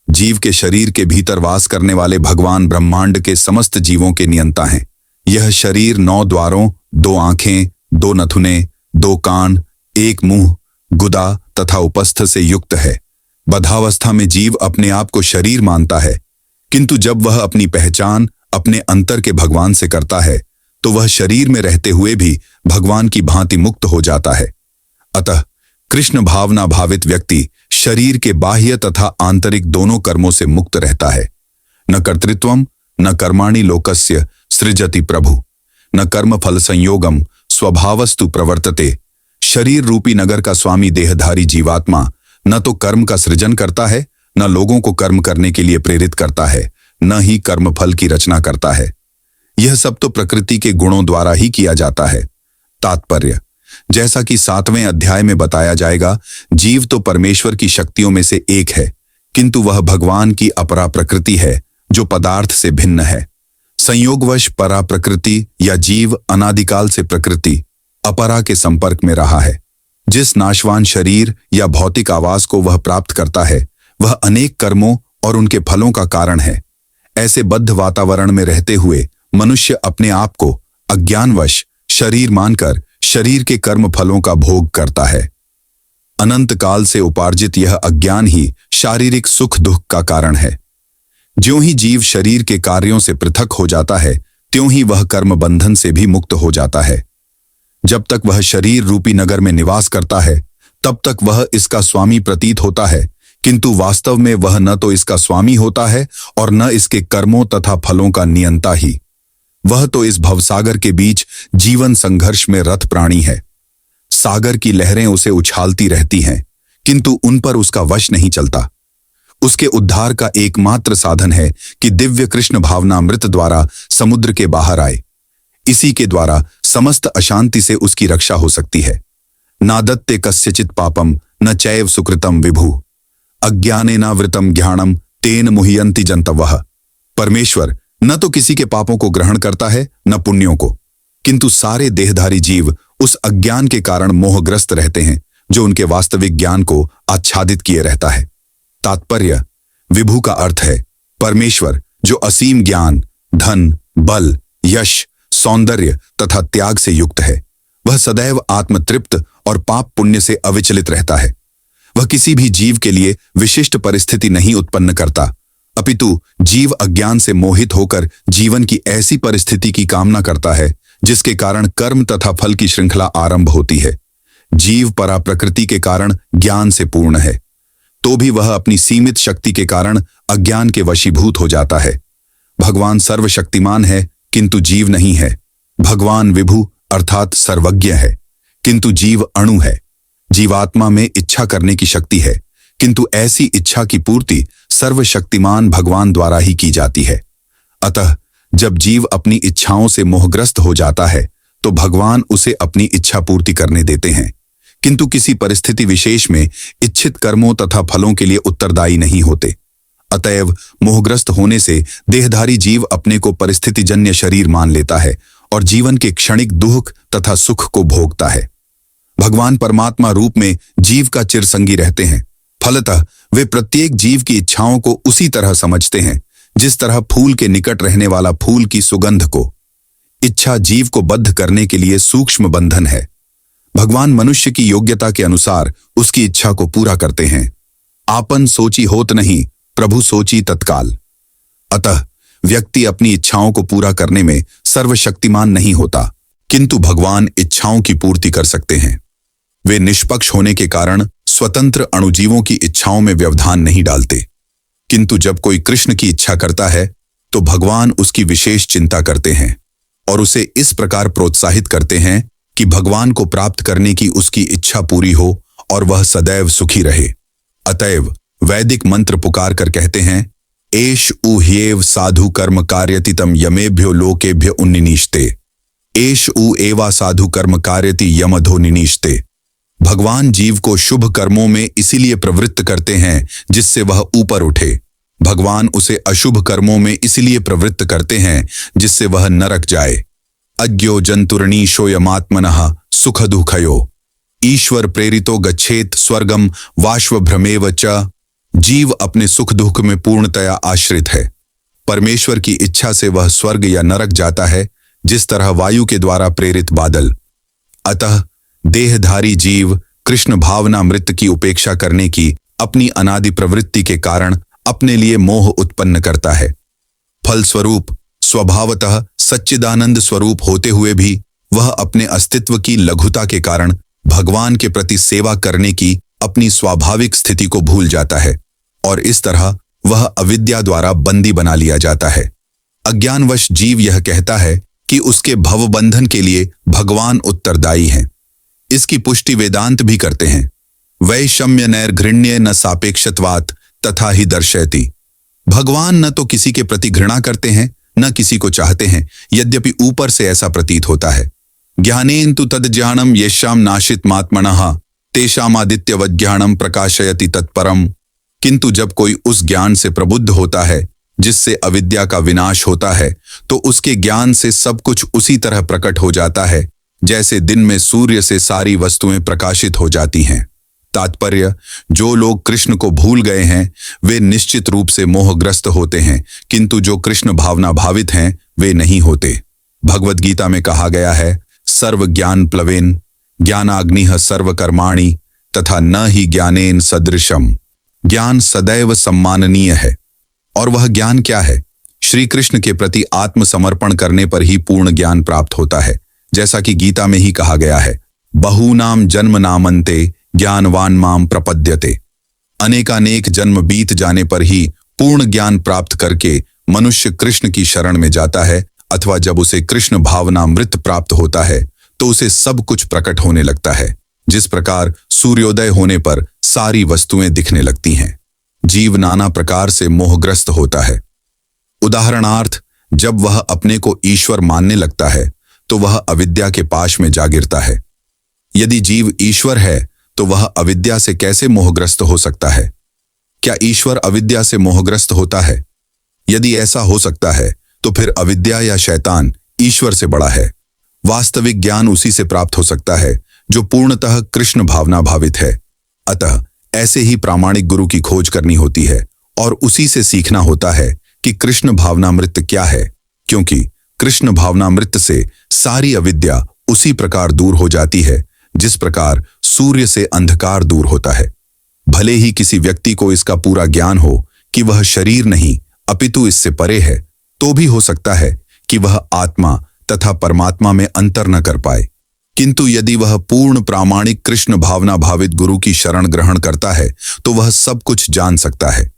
जीव के शरीर के भीतर वास करने वाले भगवान ब्रह्मांड के समस्त जीवों के नियंता हैं। यह शरीर 9 द्वारों, 2 आंखें, 2 नथुने, 2 कान, 1 मुंह, गुदा तथा उपस्थ से युक्त है। बद्धावस्था में जीव अपने आप को शरीर मानता है, किंतु जब वह अपनी पहचान अपने अंतर के भगवान से करता है तो वह शरीर में रहते हुए भी भगवान की भांति मुक्त हो जाता है। अतः कृष्ण भावना भावित व्यक्ति शरीर के बाह्य तथा आंतरिक दोनों कर्मों से मुक्त रहता है। न कर्तृत्वम न कर्माणि लोकस्य सृजति प्रभु न कर्म फल संयोगम स्वभावस्तु प्रवर्तते। शरीर रूपी नगर का स्वामी देहधारी जीवात्मा न तो कर्म का सृजन करता है, न लोगों को कर्म करने के लिए प्रेरित करता है, न ही कर्म फल की रचना करता है। यह सब तो प्रकृति के गुणों द्वारा ही किया जाता है। तात्पर्य, जैसा कि 7वें अध्याय में बताया जाएगा, जीव तो परमेश्वर की शक्तियों में से एक है, किंतु वह भगवान की अपरा प्रकृति है जो पदार्थ से भिन्न है। संयोगवश परा प्रकृति या जीव अनादिकाल से प्रकृति अपरा के संपर्क में रहा है। जिस नाशवान शरीर या भौतिक आवास को वह प्राप्त करता है, वह अनेक कर्मों और उनके फलों का कारण है। ऐसे बद्ध वातावरण में रहते हुए मनुष्य अपने आप को अज्ञानवश शरीर मानकर शरीर के कर्म फलों का भोग करता है। अनंत काल से उपार्जित यह अज्ञान ही शारीरिक सुख दुख का कारण है। ज्यों ही जीव शरीर के कार्यों से पृथक हो जाता है, त्यों ही वह कर्म बंधन से भी मुक्त हो जाता है। जब तक वह शरीर रूपी नगर में निवास करता है, तब तक वह इसका स्वामी प्रतीत होता है, किंतु वास्तव में वह न तो इसका स्वामी होता है और न इसके कर्मों तथा फलों का नियंता ही। वह तो इस भवसागर के बीच जीवन संघर्ष में रत प्राणी है। सागर की लहरें उसे उछालती रहती हैं, किंतु उन पर उसका वश नहीं चलता। उसके उद्धार का एकमात्र साधन है कि दिव्य कृष्ण भावनामृत द्वारा समुद्र के बाहर आए। इसी के द्वारा समस्त अशांति से उसकी रक्षा हो सकती है। नादत्ते कस्यचित् पापम न चैव सुकृतम विभु अज्ञानेनावृतम ज्ञानम तेन मुह्यन्ति जन्तवः। परमेश्वर न तो किसी के पापों को ग्रहण करता है, न पुण्यों को, किंतु सारे देहधारी जीव उस अज्ञान के कारण मोहग्रस्त रहते हैं जो उनके वास्तविक ज्ञान को आच्छादित किए रहता है। तात्पर्य, विभु का अर्थ है परमेश्वर, जो असीम ज्ञान, धन, बल, यश, सौंदर्य तथा त्याग से युक्त है। वह सदैव आत्मतृप्त और पाप पुण्य से अविचलित रहता है। वह किसी भी जीव के लिए विशिष्ट परिस्थिति नहीं उत्पन्न करता, अपितु जीव अज्ञान से मोहित होकर जीवन की ऐसी परिस्थिति की कामना करता है जिसके कारण कर्म तथा फल की श्रृंखला आरंभ होती है। जीव परा प्रकृति के कारण ज्ञान से पूर्ण है, तो भी वह अपनी सीमित शक्ति के कारण अज्ञान के वशीभूत हो जाता है। भगवान सर्वशक्तिमान है, किंतु जीव नहीं है। भगवान विभु अर्थात सर्वज्ञ है, किंतु जीव अणु है। जीवात्मा में इच्छा करने की शक्ति है, किंतु ऐसी इच्छा की पूर्ति सर्वशक्तिमान भगवान द्वारा ही की जाती है। अतः जब जीव अपनी इच्छाओं से मोहग्रस्त हो जाता है, तो भगवान उसे अपनी इच्छा पूर्ति करने देते हैं, किंतु किसी परिस्थिति विशेष में इच्छित कर्मों तथा फलों के लिए उत्तरदायी नहीं होते। अतएव मोहग्रस्त होने से देहधारी जीव अपने को परिस्थितिजन्य शरीर मान लेता है और जीवन के क्षणिक दुख तथा सुख को भोगता है। भगवान परमात्मा रूप में जीव का चिरसंगी रहते हैं। फलतः वे प्रत्येक जीव की इच्छाओं को उसी तरह समझते हैं जिस तरह फूल के निकट रहने वाला फूल की सुगंध को। इच्छा जीव को बद्ध करने के लिए सूक्ष्म बंधन है। भगवान मनुष्य की योग्यता के अनुसार उसकी इच्छा को पूरा करते हैं। आपन सोची होत नहीं, प्रभु सोची तत्काल। अतः व्यक्ति अपनी इच्छाओं को पूरा करने में सर्वशक्तिमान नहीं होता, किंतु भगवान इच्छाओं की पूर्ति कर सकते हैं। वे निष्पक्ष होने के कारण स्वतंत्र अणुजीवों की इच्छाओं में व्यवधान नहीं डालते, किंतु जब कोई कृष्ण की इच्छा करता है तो भगवान उसकी विशेष चिंता करते हैं और उसे इस प्रकार प्रोत्साहित करते हैं कि भगवान को प्राप्त करने की उसकी इच्छा पूरी हो और वह सदैव सुखी रहे। अतएव वैदिक मंत्र पुकार कर कहते हैं, एष उ ह्येव साधु कर्म कार्यति तम यमेभ्यो लोकेभ्य उन्निनीष्टे, एष उ एवा साधु कर्म कार्यति यमधो निनीष्टे। भगवान जीव को शुभ कर्मों में इसीलिए प्रवृत्त करते हैं जिससे वह ऊपर उठे। भगवान उसे अशुभ कर्मों में इसलिए प्रवृत्त करते हैं जिससे वह नरक जाए। अज्ञो जंतुर्नीशो यमात्मनः सुख दुःखयो ईश्वर प्रेरितो गच्छेत स्वर्गम वाश्वभ्रमेव च। जीव अपने सुख दुख में पूर्णतया आश्रित है। परमेश्वर की इच्छा से वह स्वर्ग या नरक जाता है, जिस तरह वायु के द्वारा प्रेरित बादल। अतः देहधारी जीव कृष्ण भावनामृत की उपेक्षा करने की अपनी अनादि प्रवृत्ति के कारण अपने लिए मोह उत्पन्न करता है। फलस्वरूप स्वभावतः सच्चिदानंद स्वरूप होते हुए भी वह अपने अस्तित्व की लघुता के कारण भगवान के प्रति सेवा करने की अपनी स्वाभाविक स्थिति को भूल जाता है और इस तरह वह अविद्या द्वारा बंदी बना लिया जाता है। अज्ञानवश जीव यह कहता है कि उसके भवबंधन के लिए भगवान उत्तरदायी हैं। इसकी पुष्टि वेदांत भी करते हैं। वैषम्य नैर्घृण्य न सापेक्षत्वात् तथा ही दर्शयति। भगवान न तो किसी के प्रति घृणा करते हैं न किसी को चाहते हैं, यद्यपि ऊपर से ऐसा प्रतीत होता है। ज्ञानेन तु तद्ज्ञानम येषां नाशित मात्मनः तेषामादित्यवज्ञानम प्रकाशयति तत्परम। किंतु जब कोई उस ज्ञान से प्रबुद्ध होता है जिससे अविद्या का विनाश होता है तो उसके ज्ञान से सब कुछ उसी तरह प्रकट हो जाता है जैसे दिन में सूर्य से सारी वस्तुएं प्रकाशित हो जाती हैं। तात्पर्य, जो लोग कृष्ण को भूल गए हैं वे निश्चित रूप से मोहग्रस्त होते हैं, किंतु जो कृष्ण भावना भावित हैं वे नहीं होते। भगवद गीता में कहा गया है, सर्व ज्ञान प्लवेन ज्ञानाग्निः सर्वकर्माणि तथा न ही ज्ञानेन सदृशम। ज्ञान सदैव सम्माननीय है। और वह ज्ञान क्या है? श्री कृष्ण के प्रति आत्मसमर्पण करने पर ही पूर्ण ज्ञान प्राप्त होता है। जैसा कि गीता में ही कहा गया है, बहूनाम जन्म नामन्ते ज्ञानवान माम प्रपद्यते। अनेकानेक जन्म बीत जाने पर ही पूर्ण ज्ञान प्राप्त करके मनुष्य कृष्ण की शरण में जाता है, अथवा जब उसे कृष्ण भावनामृत प्राप्त होता है तो उसे सब कुछ प्रकट होने लगता है। जिस प्रकार सूर्योदय होने पर सारी वस्तुएं दिखने लगती हैं। जीव नाना प्रकार से मोहग्रस्त होता है। उदाहरणार्थ, जब वह अपने को ईश्वर मानने लगता है तो वह अविद्या के पाश में जा गिरता है। यदि जीव ईश्वर है तो वह अविद्या से कैसे मोहग्रस्त हो सकता है? क्या ईश्वर अविद्या से मोहग्रस्त होता है? यदि ऐसा हो सकता है तो फिर अविद्या या शैतान ईश्वर से बड़ा है। वास्तविक ज्ञान उसी से प्राप्त हो सकता है जो पूर्णतः कृष्ण भावना भावित है। अतः ऐसे ही प्रामाणिक गुरु की खोज करनी होती है और उसी से सीखना होता है कि कृष्ण भावनामृत क्या है, क्योंकि कृष्ण भावनामृत से सारी अविद्या उसी प्रकार दूर हो जाती है जिस प्रकार सूर्य से अंधकार दूर होता है। भले ही किसी व्यक्ति को इसका पूरा ज्ञान हो कि वह शरीर नहीं अपितु इससे परे है, तो भी हो सकता है कि वह आत्मा तथा परमात्मा में अंतर न कर पाए। किंतु यदि वह पूर्ण प्रामाणिक कृष्ण भावना भावित गुरु की शरण ग्रहण करता है तो वह सब कुछ जान सकता है।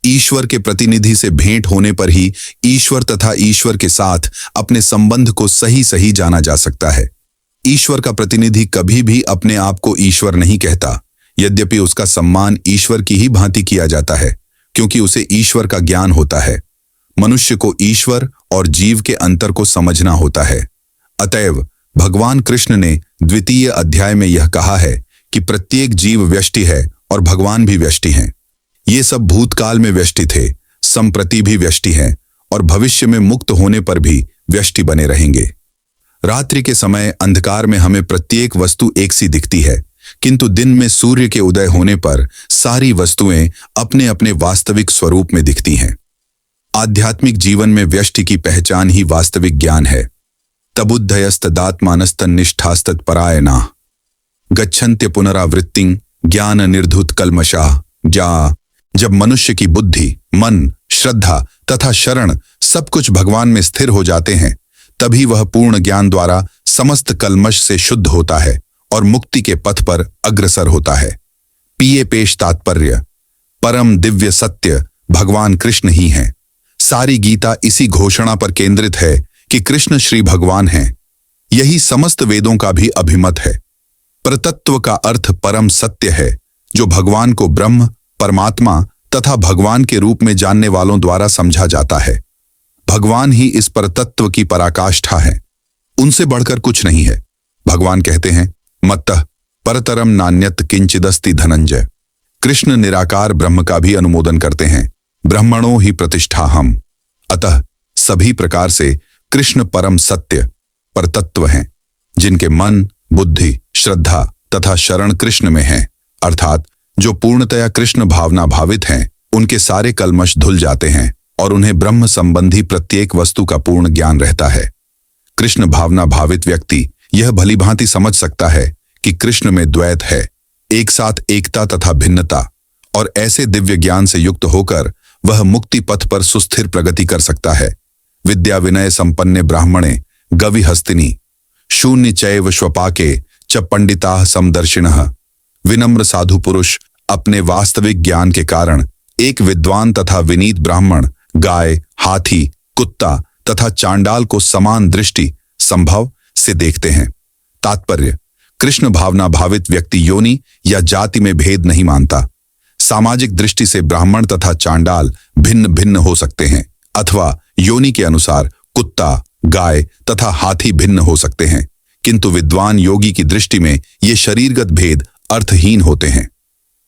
ईश्वर के प्रतिनिधि से भेंट होने पर ही ईश्वर तथा ईश्वर के साथ अपने संबंध को सही सही जाना जा सकता है। ईश्वर का प्रतिनिधि कभी भी अपने आप को ईश्वर नहीं कहता, यद्यपि उसका सम्मान ईश्वर की ही भांति किया जाता है, क्योंकि उसे ईश्वर का ज्ञान होता है। मनुष्य को ईश्वर और जीव के अंतर को समझना होता है। अतएव भगवान कृष्ण ने द्वितीय अध्याय में यह कहा है कि प्रत्येक जीव व्यष्टि है और भगवान भी व्यष्टि हैं। ये सब भूतकाल में व्यष्टि थे, संप्रति भी व्यष्टि हैं और भविष्य में मुक्त होने पर भी व्यष्टि बने रहेंगे। रात्रि के समय अंधकार में हमें प्रत्येक वस्तु एक सी दिखती है, किंतु दिन में सूर्य के उदय होने पर सारी वस्तुएं अपने अपने वास्तविक स्वरूप में दिखती हैं। आध्यात्मिक जीवन में व्यष्टि की पहचान ही वास्तविक ज्ञान है। तबुद्धयस्तदात्मानस्तन्निष्ठास्तत्परायणा गच्छन्त्य पुनरावृत्तिं ज्ञान निर्धुत कल्मषा। जब मनुष्य की बुद्धि, मन, श्रद्धा तथा शरण सब कुछ भगवान में स्थिर हो जाते हैं, तभी वह पूर्ण ज्ञान द्वारा समस्त कल्मश से शुद्ध होता है और मुक्ति के पथ पर अग्रसर होता है। पिए पेश तात्पर्य, परम दिव्य सत्य भगवान कृष्ण ही हैं। सारी गीता इसी घोषणा पर केंद्रित है कि कृष्ण श्री भगवान हैं। यही समस्त वेदों का भी अभिमत है। परतत्व का अर्थ परम सत्य है, जो भगवान को ब्रह्म, परमात्मा तथा भगवान के रूप में जानने वालों द्वारा समझा जाता है। भगवान ही इस परतत्व की पराकाष्ठा है, उनसे बढ़कर कुछ नहीं है। भगवान कहते हैं, मत्तः परतरम नान्यत किंचिदस्ति धनंजय। कृष्ण निराकार ब्रह्म का भी अनुमोदन करते हैं, ब्रह्मणो ही प्रतिष्ठा हम। अतः सभी प्रकार से कृष्ण परम सत्य परतत्व हैं, जिनके मन, बुद्धि, श्रद्धा तथा शरण कृष्ण में हैं, अर्थात जो पूर्णतया कृष्ण भावना भावित हैं, उनके सारे कल्मश धुल जाते हैं और उन्हें ब्रह्म संबंधी प्रत्येक वस्तु का पूर्ण ज्ञान रहता है। कृष्ण भावना भावित व्यक्ति यह भलीभांति समझ सकता है कि कृष्ण में द्वैत है, एक साथ एकता तथा भिन्नता, और ऐसे दिव्य ज्ञान से युक्त होकर वह मुक्ति पथ पर सुस्थिर प्रगति कर सकता है। विद्या विनय संपन्ने ब्राह्मणे गवि हस्तिनी शून्य चैव स्वपाके च पंडिताः समदर्शिनः। विनम्र साधु पुरुष अपने वास्तविक ज्ञान के कारण एक विद्वान तथा विनीत ब्राह्मण, गाय, हाथी, कुत्ता तथा चांडाल को समान दृष्टि संभव से देखते हैं। तात्पर्य: कृष्ण भावना भावित व्यक्ति योनि या जाति में भेद नहीं मानता। सामाजिक दृष्टि से ब्राह्मण तथा चांडाल भिन्न भिन्न हो सकते हैं, अथवा योनि के अनुसार कुत्ता, गाय तथा हाथी भिन्न हो सकते हैं, किंतु विद्वान योगी की दृष्टि में ये शरीरगत भेद अर्थहीन होते हैं।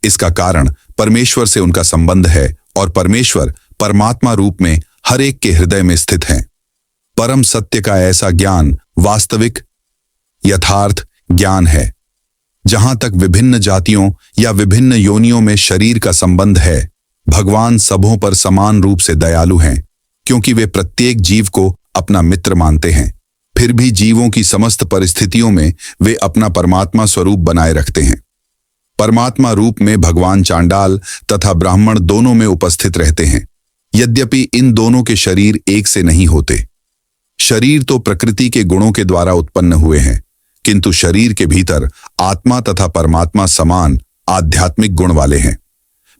इसका कारण परमेश्वर से उनका संबंध है और परमेश्वर परमात्मा रूप में हर एक के हृदय में स्थित हैं। परम सत्य का ऐसा ज्ञान वास्तविक यथार्थ ज्ञान है। जहां तक विभिन्न जातियों या विभिन्न योनियों में शरीर का संबंध है, भगवान सबों पर समान रूप से दयालु हैं, क्योंकि वे प्रत्येक जीव को अपना मित्र मानते हैं। फिर भी जीवों की समस्त परिस्थितियों में वे अपना परमात्मा स्वरूप बनाए रखते हैं। परमात्मा रूप में भगवान चांडाल तथा ब्राह्मण दोनों में उपस्थित रहते हैं। यद्यपि इन दोनों के शरीर एक से नहीं होते। शरीर तो प्रकृति के गुणों के द्वारा उत्पन्न हुए हैं, किंतु शरीर के भीतर आत्मा तथा परमात्मा समान आध्यात्मिक गुण वाले हैं।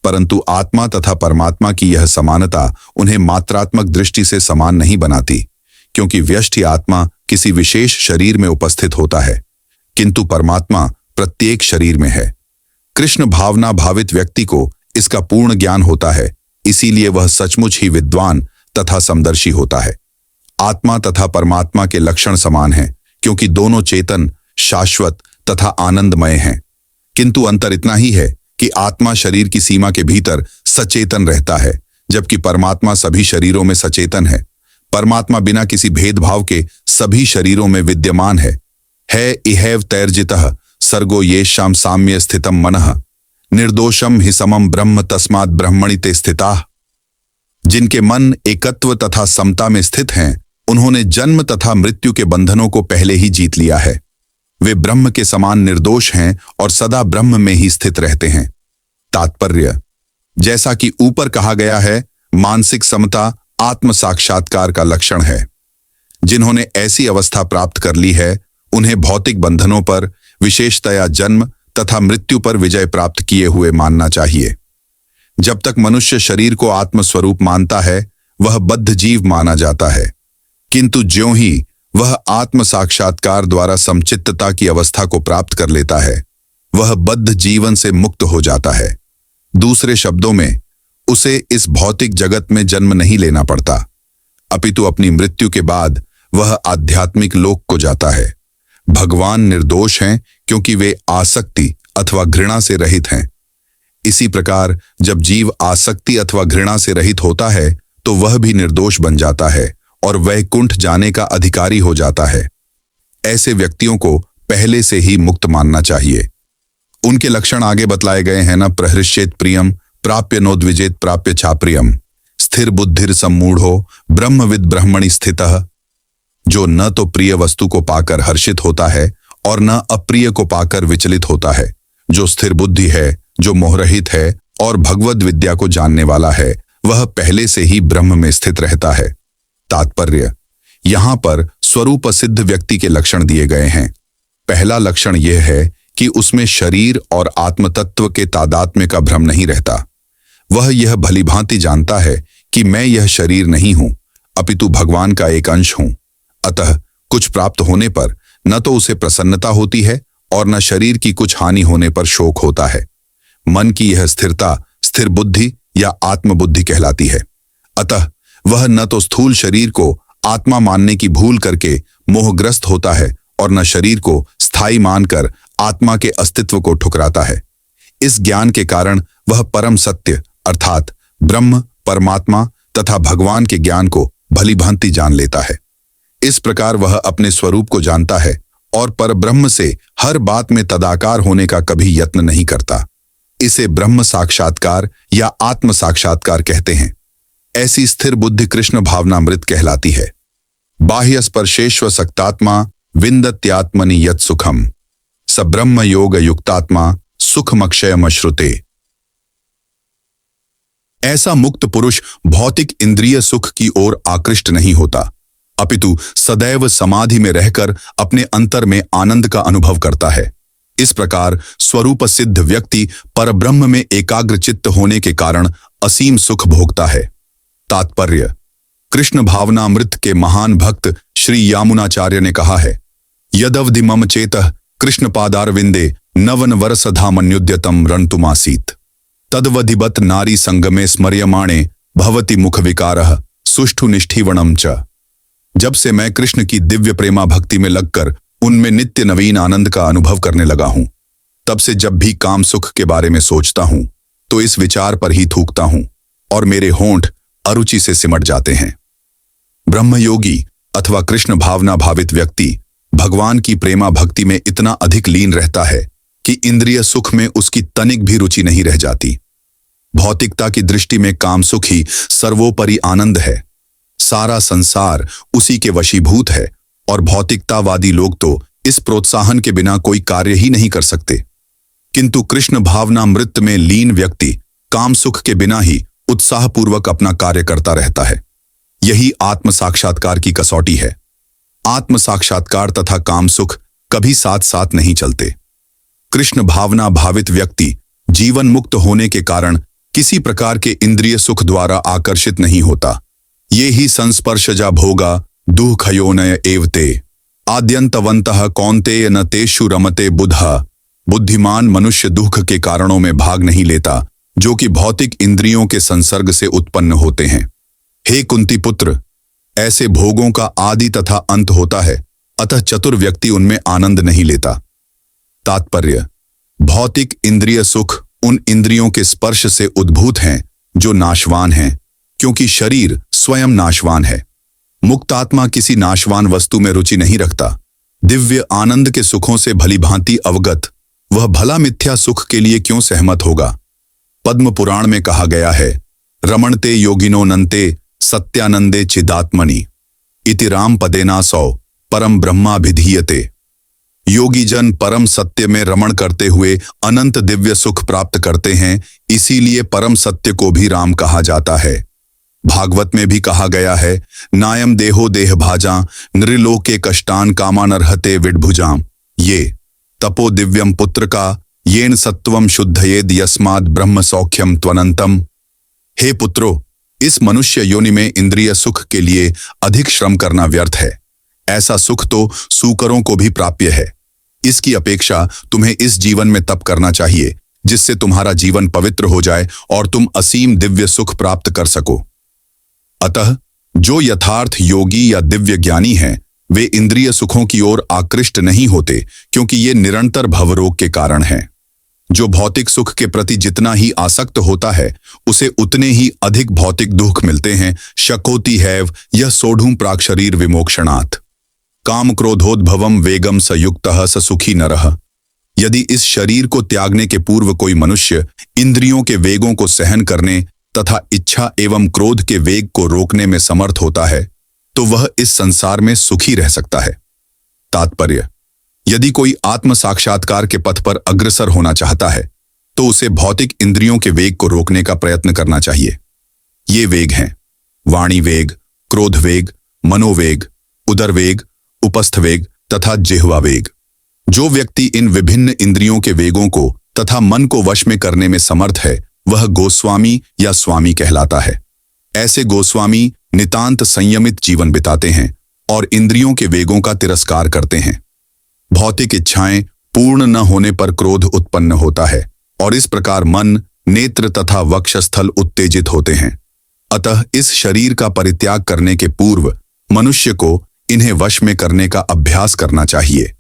परंतु आत्मा तथा परमात्मा की यह समानता उन्हें मात्रात्मक दृष्टि से समान नहीं बनाती, क्योंकि व्यष्टि आत्मा किसी विशेष शरीर में उपस्थित होता है, किंतु परमात्मा प्रत्येक शरीर में है। कृष्ण भावना भावित व्यक्ति को इसका पूर्ण ज्ञान होता है, इसीलिए वह सचमुच ही विद्वान तथा समदर्शी होता है। आत्मा तथा परमात्मा के लक्षण समान हैं, क्योंकि दोनों चेतन, शाश्वत तथा आनंदमय हैं, किंतु अंतर इतना ही है कि आत्मा शरीर की सीमा के भीतर सचेतन रहता है, जबकि परमात्मा सभी शरीरों में सचेतन है। परमात्मा बिना किसी भेदभाव के सभी शरीरों में विद्यमान है इहैव तैर्जितः सर्गो येषां साम्ये स्थितम मनः निर्दोषम हि समम ब्रह्म तस्मात् ब्रह्मणि ते स्थिताः। जिनके मन एकत्व तथा समता में स्थित हैं, उन्होंने जन्म तथा मृत्यु के बंधनों को पहले ही जीत लिया है। वे ब्रह्म के समान निर्दोष हैं और सदा ब्रह्म में ही स्थित रहते हैं। तात्पर्य: जैसा कि ऊपर कहा गया है, मानसिक समता आत्म साक्षात्कार का लक्षण है। जिन्होंने ऐसी अवस्था प्राप्त कर ली है, उन्हें भौतिक बंधनों पर, विशेषतया जन्म तथा मृत्यु पर विजय प्राप्त किए हुए मानना चाहिए। जब तक मनुष्य शरीर को आत्मस्वरूप मानता है, वह बद्ध जीव माना जाता है, किंतु ज्यों ही वह आत्म साक्षात्कार द्वारा समचित्तता की अवस्था को प्राप्त कर लेता है, वह बद्ध जीवन से मुक्त हो जाता है। दूसरे शब्दों में, उसे इस भौतिक जगत में जन्म नहीं लेना पड़ता, अपितु अपनी मृत्यु के बाद वह आध्यात्मिक लोक को जाता है। भगवान निर्दोष हैं, क्योंकि वे आसक्ति अथवा घृणा से रहित हैं। इसी प्रकार जब जीव आसक्ति अथवा घृणा से रहित होता है, तो वह भी निर्दोष बन जाता है और वैकुंठ जाने का अधिकारी हो जाता है। ऐसे व्यक्तियों को पहले से ही मुक्त मानना चाहिए। उनके लक्षण आगे बतलाए गए हैं। न प्रहृष्येत प्रियम प्राप्य नोद्विजेत प्राप्य छाप्रियम स्थिर बुद्धिर सम्मूढ़ो ब्रह्मविद ब्रह्मणि स्थितः। जो न तो प्रिय वस्तु को पाकर हर्षित होता है और न अप्रिय को पाकर विचलित होता है। जो स्थिर बुद्धि है, जो मोहरहित है और भगवद विद्या को जानने वाला है, वह पहले से ही ब्रह्म में स्थित रहता है। तात्पर्य: यहां पर स्वरूप सिद्ध व्यक्ति के लक्षण दिए गए हैं। पहला लक्षण यह है कि उसमें शरीर और आत्मतत्व के तादात्म्य का भ्रम नहीं रहता। वह यह भलीभांति जानता है कि मैं यह शरीर नहीं हूं, अपितु भगवान का एक अंश हूं। अतः कुछ प्राप्त होने पर न तो उसे प्रसन्नता होती है और न शरीर की कुछ हानि होने पर शोक होता है। मन की यह स्थिरता स्थिर बुद्धि या आत्मबुद्धि कहलाती है। अतः वह न तो स्थूल शरीर को आत्मा मानने की भूल करके मोहग्रस्त होता है और न शरीर को स्थायी मानकर आत्मा के अस्तित्व को ठुकराता है। इस ज्ञान के कारण वह परम सत्य अर्थात ब्रह्म, परमात्मा तथा भगवान के ज्ञान को भलीभांति जान लेता है। इस प्रकार वह अपने स्वरूप को जानता है और परब्रह्म से हर बात में तदाकार होने का कभी यत्न नहीं करता। इसे ब्रह्म साक्षात्कार या आत्म साक्षात्कार कहते हैं। ऐसी स्थिर बुद्धि कृष्ण भावनामृत कहलाती है। बाह्य स्पर्शेश्व सक्तात्मा विन्दत्यात्मनि यत् सुखम स ब्रह्म योग युक्तात्मा सुखमक्षयमश्रुते। ऐसा मुक्त पुरुष भौतिक इंद्रिय सुख की ओर आकृष्ट नहीं होता, अपितु सदैव समाधि में रहकर अपने अंतर में आनंद का अनुभव करता है। इस प्रकार स्वरूप सिद्ध व्यक्ति परब्रह्म में एकाग्र चित्त होने के कारण असीम सुख भोगता है। तात्पर्य: कृष्ण भावनामृत के महान भक्त श्री यामुनाचार्य ने कहा है, यदवधि मम चेतः कृष्ण पादारविंदे नवन वरसधामन्युद्यतम रणतुमासीत तदवधिबत नारी संगमे स्मर्यमाणे भवति मुख विकारः सुष्ठु निष्ठीवणम च। जब से मैं कृष्ण की दिव्य प्रेमा भक्ति में लगकर उनमें नित्य नवीन आनंद का अनुभव करने लगा हूं, तब से जब भी काम सुख के बारे में सोचता हूं तो इस विचार पर ही थूकता हूं और मेरे होंठ अरुचि से सिमट जाते हैं। ब्रह्मयोगी अथवा कृष्ण भावना भावित व्यक्ति भगवान की प्रेमा भक्ति में इतना अधिक लीन रहता है कि इंद्रिय सुख में उसकी तनिक भी रुचि नहीं रह जाती। भौतिकता की दृष्टि में काम सुख ही सर्वोपरि आनंद है, सारा संसार उसी के वशीभूत है और भौतिकतावादी लोग तो इस प्रोत्साहन के बिना कोई कार्य ही नहीं कर सकते। किंतु कृष्ण भावनामृत में लीन व्यक्ति काम सुख के बिना ही उत्साहपूर्वक अपना कार्य करता रहता है। यही आत्म साक्षात्कार की कसौटी है। आत्म साक्षात्कार तथा काम सुख कभी साथ साथ नहीं चलते। कृष्ण भावना भावित व्यक्ति जीवन मुक्त होने के कारण किसी प्रकार के इंद्रिय सुख द्वारा आकर्षित नहीं होता। ये ही संस्पर्शजा भोगा दुःखयोनय एवते आद्यंतवंतः कौन्तेय न तेषु रमते बुधा। बुद्धिमान मनुष्य दुख के कारणों में भाग नहीं लेता जो कि भौतिक इंद्रियों के संसर्ग से उत्पन्न होते हैं। हे कुंती पुत्र, ऐसे भोगों का आदि तथा अंत होता है, अतः चतुर व्यक्ति उनमें आनंद नहीं लेता। तात्पर्य: भौतिक इंद्रिय सुख उन इंद्रियों के स्पर्श से उद्भूत हैं जो नाशवान हैं, क्योंकि शरीर स्वयं नाशवान है। मुक्त आत्मा किसी नाशवान वस्तु में रुचि नहीं रखता। दिव्य आनंद के सुखों से भली भांति अवगत वह भला मिथ्या सुख के लिए क्यों सहमत होगा। पद्म पुराण में कहा गया है, रमणते योगिनो नन्ते सत्यानंदे चिदात्मनि इति राम पदेनासौ परम ब्रह्माभिधीयते। योगी जन परम सत्य में रमण करते हुए अनंत दिव्य सुख प्राप्त करते हैं, इसीलिए परम सत्य को भी राम कहा जाता है। भागवत में भी कहा गया है, नायम देहो देह भाजा नृलोके कष्टान कामानर्हते विडभुजाम ये तपो दिव्यम पुत्र का येन सत्वम शुद्धयेद यस्माद ब्रह्म सौख्यम त्वनंतम। हे पुत्रो, इस मनुष्य योनि में इंद्रिय सुख के लिए अधिक श्रम करना व्यर्थ है। ऐसा सुख तो सूकरों को भी प्राप्य है। इसकी अपेक्षा तुम्हें इस जीवन में तप करना चाहिए, जिससे तुम्हारा जीवन पवित्र हो जाए और तुम असीम दिव्य सुख प्राप्त कर सको। अतः जो यथार्थ योगी या दिव्य ज्ञानी हैं, वे इंद्रिय सुखों की ओर आकृष्ट नहीं होते, क्योंकि ये निरंतर भवरोग के कारण हैं। जो भौतिक सुख के प्रति जितना ही आसक्त होता है, उसे उतने ही अधिक भौतिक दुख मिलते हैं। शकोति हैव यह सोढ़ूं प्राक शरीर विमोक्षणात् काम क्रोधोद्भवम वेगम स युक्तः स सुखी नरः। यदि इस शरीर को त्यागने के पूर्व कोई मनुष्य इंद्रियों के वेगों को सहन करने तथा इच्छा एवं क्रोध के वेग को रोकने में समर्थ होता है, तो वह इस संसार में सुखी रह सकता है। तात्पर्य: यदि कोई आत्म साक्षात्कार के पथ पर अग्रसर होना चाहता है, तो उसे भौतिक इंद्रियों के वेग को रोकने का प्रयत्न करना चाहिए। ये वेग हैं वाणी वेग, क्रोध वेग, मनोवेग, उदर वेग, उपस्थ वेग तथा जिह्वा वेग। जो व्यक्ति इन विभिन्न इंद्रियों के वेगों को तथा मन को वश में करने में समर्थ है, वह गोस्वामी या स्वामी कहलाता है। ऐसे गोस्वामी नितांत संयमित जीवन बिताते हैं और इंद्रियों के वेगों का तिरस्कार करते हैं। भौतिक इच्छाएं पूर्ण न होने पर क्रोध उत्पन्न होता है और इस प्रकार मन, नेत्र तथा वक्षस्थल उत्तेजित होते हैं। अतः इस शरीर का परित्याग करने के पूर्व मनुष्य को इन्हें वश में करने का अभ्यास करना चाहिए।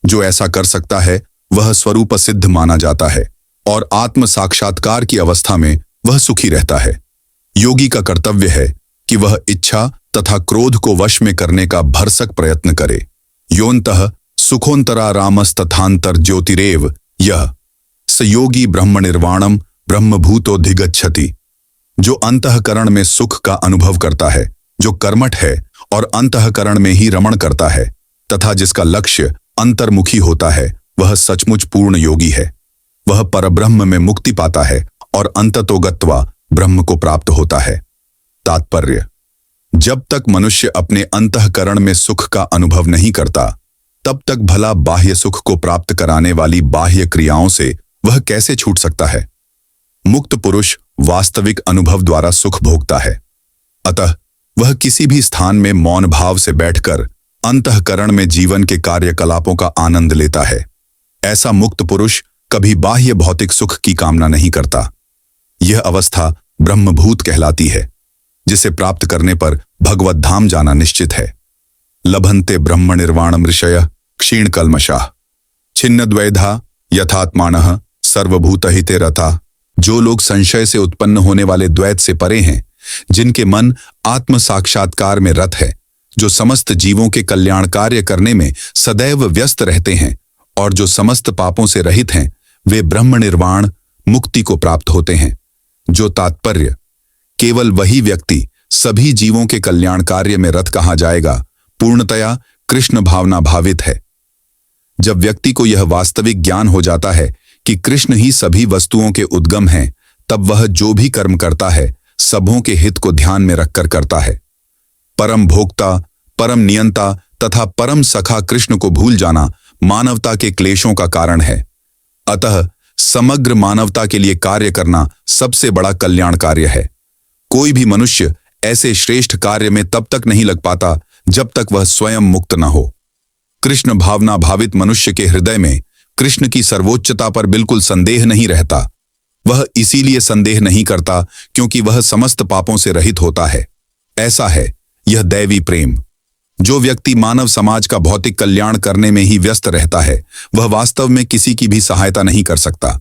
जो ऐसा कर सकता है वह स्वरूप सिद्ध माना जाता है और आत्म साक्षात्कार की अवस्था में वह सुखी रहता है। योगी का कर्तव्य है कि वह इच्छा तथा क्रोध को वश में करने का भरसक प्रयत्न करे। योन्तः सुखोन्तरा रामस्तथांतर ज्योतिरेव यह स योगी ब्रह्म निर्वाणम ब्रह्मभूतोधिगच्छति। जो अंतःकरण में सुख का अनुभव करता है, जो कर्मठ है और अंतःकरण में ही रमण करता है तथा जिसका लक्ष्य अंतर्मुखी होता है, वह सचमुच पूर्ण योगी है। वह परब्रह्म में मुक्ति पाता है और अंततो गत्वा ब्रह्म को प्राप्त होता है। तात्पर्य: जब तक मनुष्य अपने अंतःकरण में सुख का अनुभव नहीं करता, तब तक भला बाह्य सुख को प्राप्त कराने वाली बाह्य क्रियाओं से वह कैसे छूट सकता है। मुक्त पुरुष वास्तविक अनुभव द्वारा सुख भोगता है। अतः वह किसी भी स्थान में मौन भाव से बैठकर अंतःकरण में जीवन के कार्यकलापों का आनंद लेता है। ऐसा मुक्त पुरुष कभी बाह्य भौतिक सुख की कामना नहीं करता। यह अवस्था ब्रह्मभूत कहलाती है, जिसे प्राप्त करने पर भगवत धाम जाना निश्चित है। लभन्ते ब्रह्म निर्वाणम ऋषयः क्षीण कल्मषाः छिन्न द्वैधा यथात्मानः सर्वभूतहिते रता। जो लोग संशय से उत्पन्न होने वाले द्वैत से परे हैं, जिनके मन आत्म साक्षात्कार में रत है, जो समस्त जीवों के कल्याण कार्य करने में सदैव व्यस्त रहते हैं और जो समस्त पापों से रहित हैं, वे ब्रह्म निर्वाण मुक्ति को प्राप्त होते हैं। जो तात्पर्य: केवल वही व्यक्ति सभी जीवों के कल्याण कार्य में रत कहा जाएगा, पूर्णतया कृष्ण भावना भावित है। जब व्यक्ति को यह वास्तविक ज्ञान हो जाता है कि कृष्ण ही सभी वस्तुओं के उद्गम हैं, तब वह जो भी कर्म करता है सबों के हित को ध्यान में रखकर करता है। परम भोक्ता, परम नियंता तथा परम सखा कृष्ण को भूल जाना मानवता के क्लेशों का कारण है। अतः समग्र मानवता के लिए कार्य करना सबसे बड़ा कल्याण कार्य है। कोई भी मनुष्य ऐसे श्रेष्ठ कार्य में तब तक नहीं लग पाता जब तक वह स्वयं मुक्त न हो। कृष्ण भावना भावित मनुष्य के हृदय में कृष्ण की सर्वोच्चता पर बिल्कुल संदेह नहीं रहता। वह इसीलिए संदेह नहीं करता क्योंकि वह समस्त पापों से रहित होता है। ऐसा है यह दैवी प्रेम। जो व्यक्ति मानव समाज का भौतिक कल्याण करने में ही व्यस्त रहता है, वह वास्तव में किसी की भी सहायता नहीं कर सकता।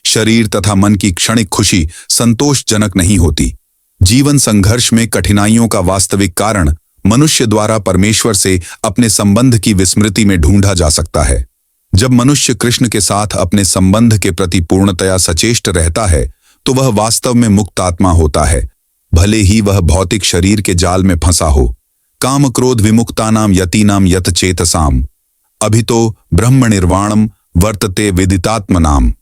शरीर तथा मन की क्षणिक खुशी संतोषजनक नहीं होती। जीवन संघर्ष में कठिनाइयों का वास्तविक कारण मनुष्य द्वारा परमेश्वर से अपने संबंध की विस्मृति में ढूंढा जा सकता है। जब मनुष्य कृष्ण के साथ अपने संबंध के प्रति पूर्णतया सचेष्ट रहता है, तो वह वास्तव में मुक्त आत्मा होता है, भले ही वह भौतिक शरीर के जाल में फंसा हो। काम क्रोध विमुक्तानाम यतीनाम यत चेतसाम अभितो ब्रह्म निर्वाणम वर्तते विदितात्मनाम।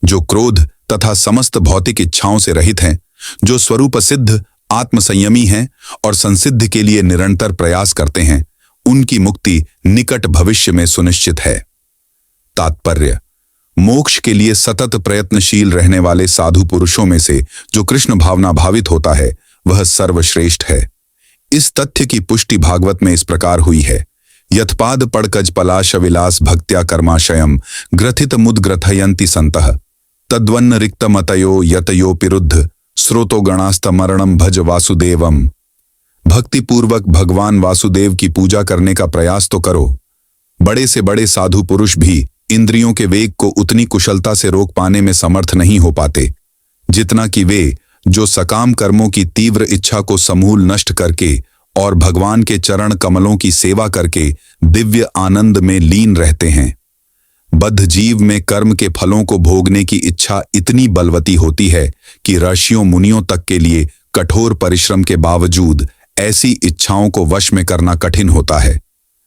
जो क्रोध तथा समस्त भौतिक इच्छाओं से रहित हैं, जो स्वरूप सिद्ध आत्मसंयमी हैं और संसिद्धि के लिए निरंतर प्रयास करते हैं, उनकी मुक्ति निकट भविष्य में सुनिश्चित है। तात्पर्य: मोक्ष के लिए सतत प्रयत्नशील रहने वाले साधु पुरुषों में से जो कृष्ण भावना भावित होता है, वह सर्वश्रेष्ठ है। इस तथ्य की पुष्टि भागवत में इस प्रकार हुई है: यत्पाद पड़कज पलाश विलास भक्त्या कर्माशयम ग्रथित मुद्ग्रथयन्ति संतः तद्वन्न रिक्तमतयो यतयो पिरुद्ध स्रोतो गणास्तमरणम भज वासुदेवम। भक्ति पूर्वक भगवान वासुदेव की पूजा करने का प्रयास तो करो। बड़े से बड़े साधु पुरुष भी इंद्रियों के वेग को उतनी कुशलता से रोक पाने में समर्थ नहीं हो पाते जितना कि वे, जो सकाम कर्मों की तीव्र इच्छा को समूल नष्ट करके और भगवान के चरण कमलों की सेवा करके दिव्य आनंद में लीन रहते हैं। बद्ध जीव में कर्म के फलों को भोगने की इच्छा इतनी बलवती होती है कि ऋषियों मुनियों तक के लिए कठोर परिश्रम के बावजूद ऐसी इच्छाओं को वश में करना कठिन होता है।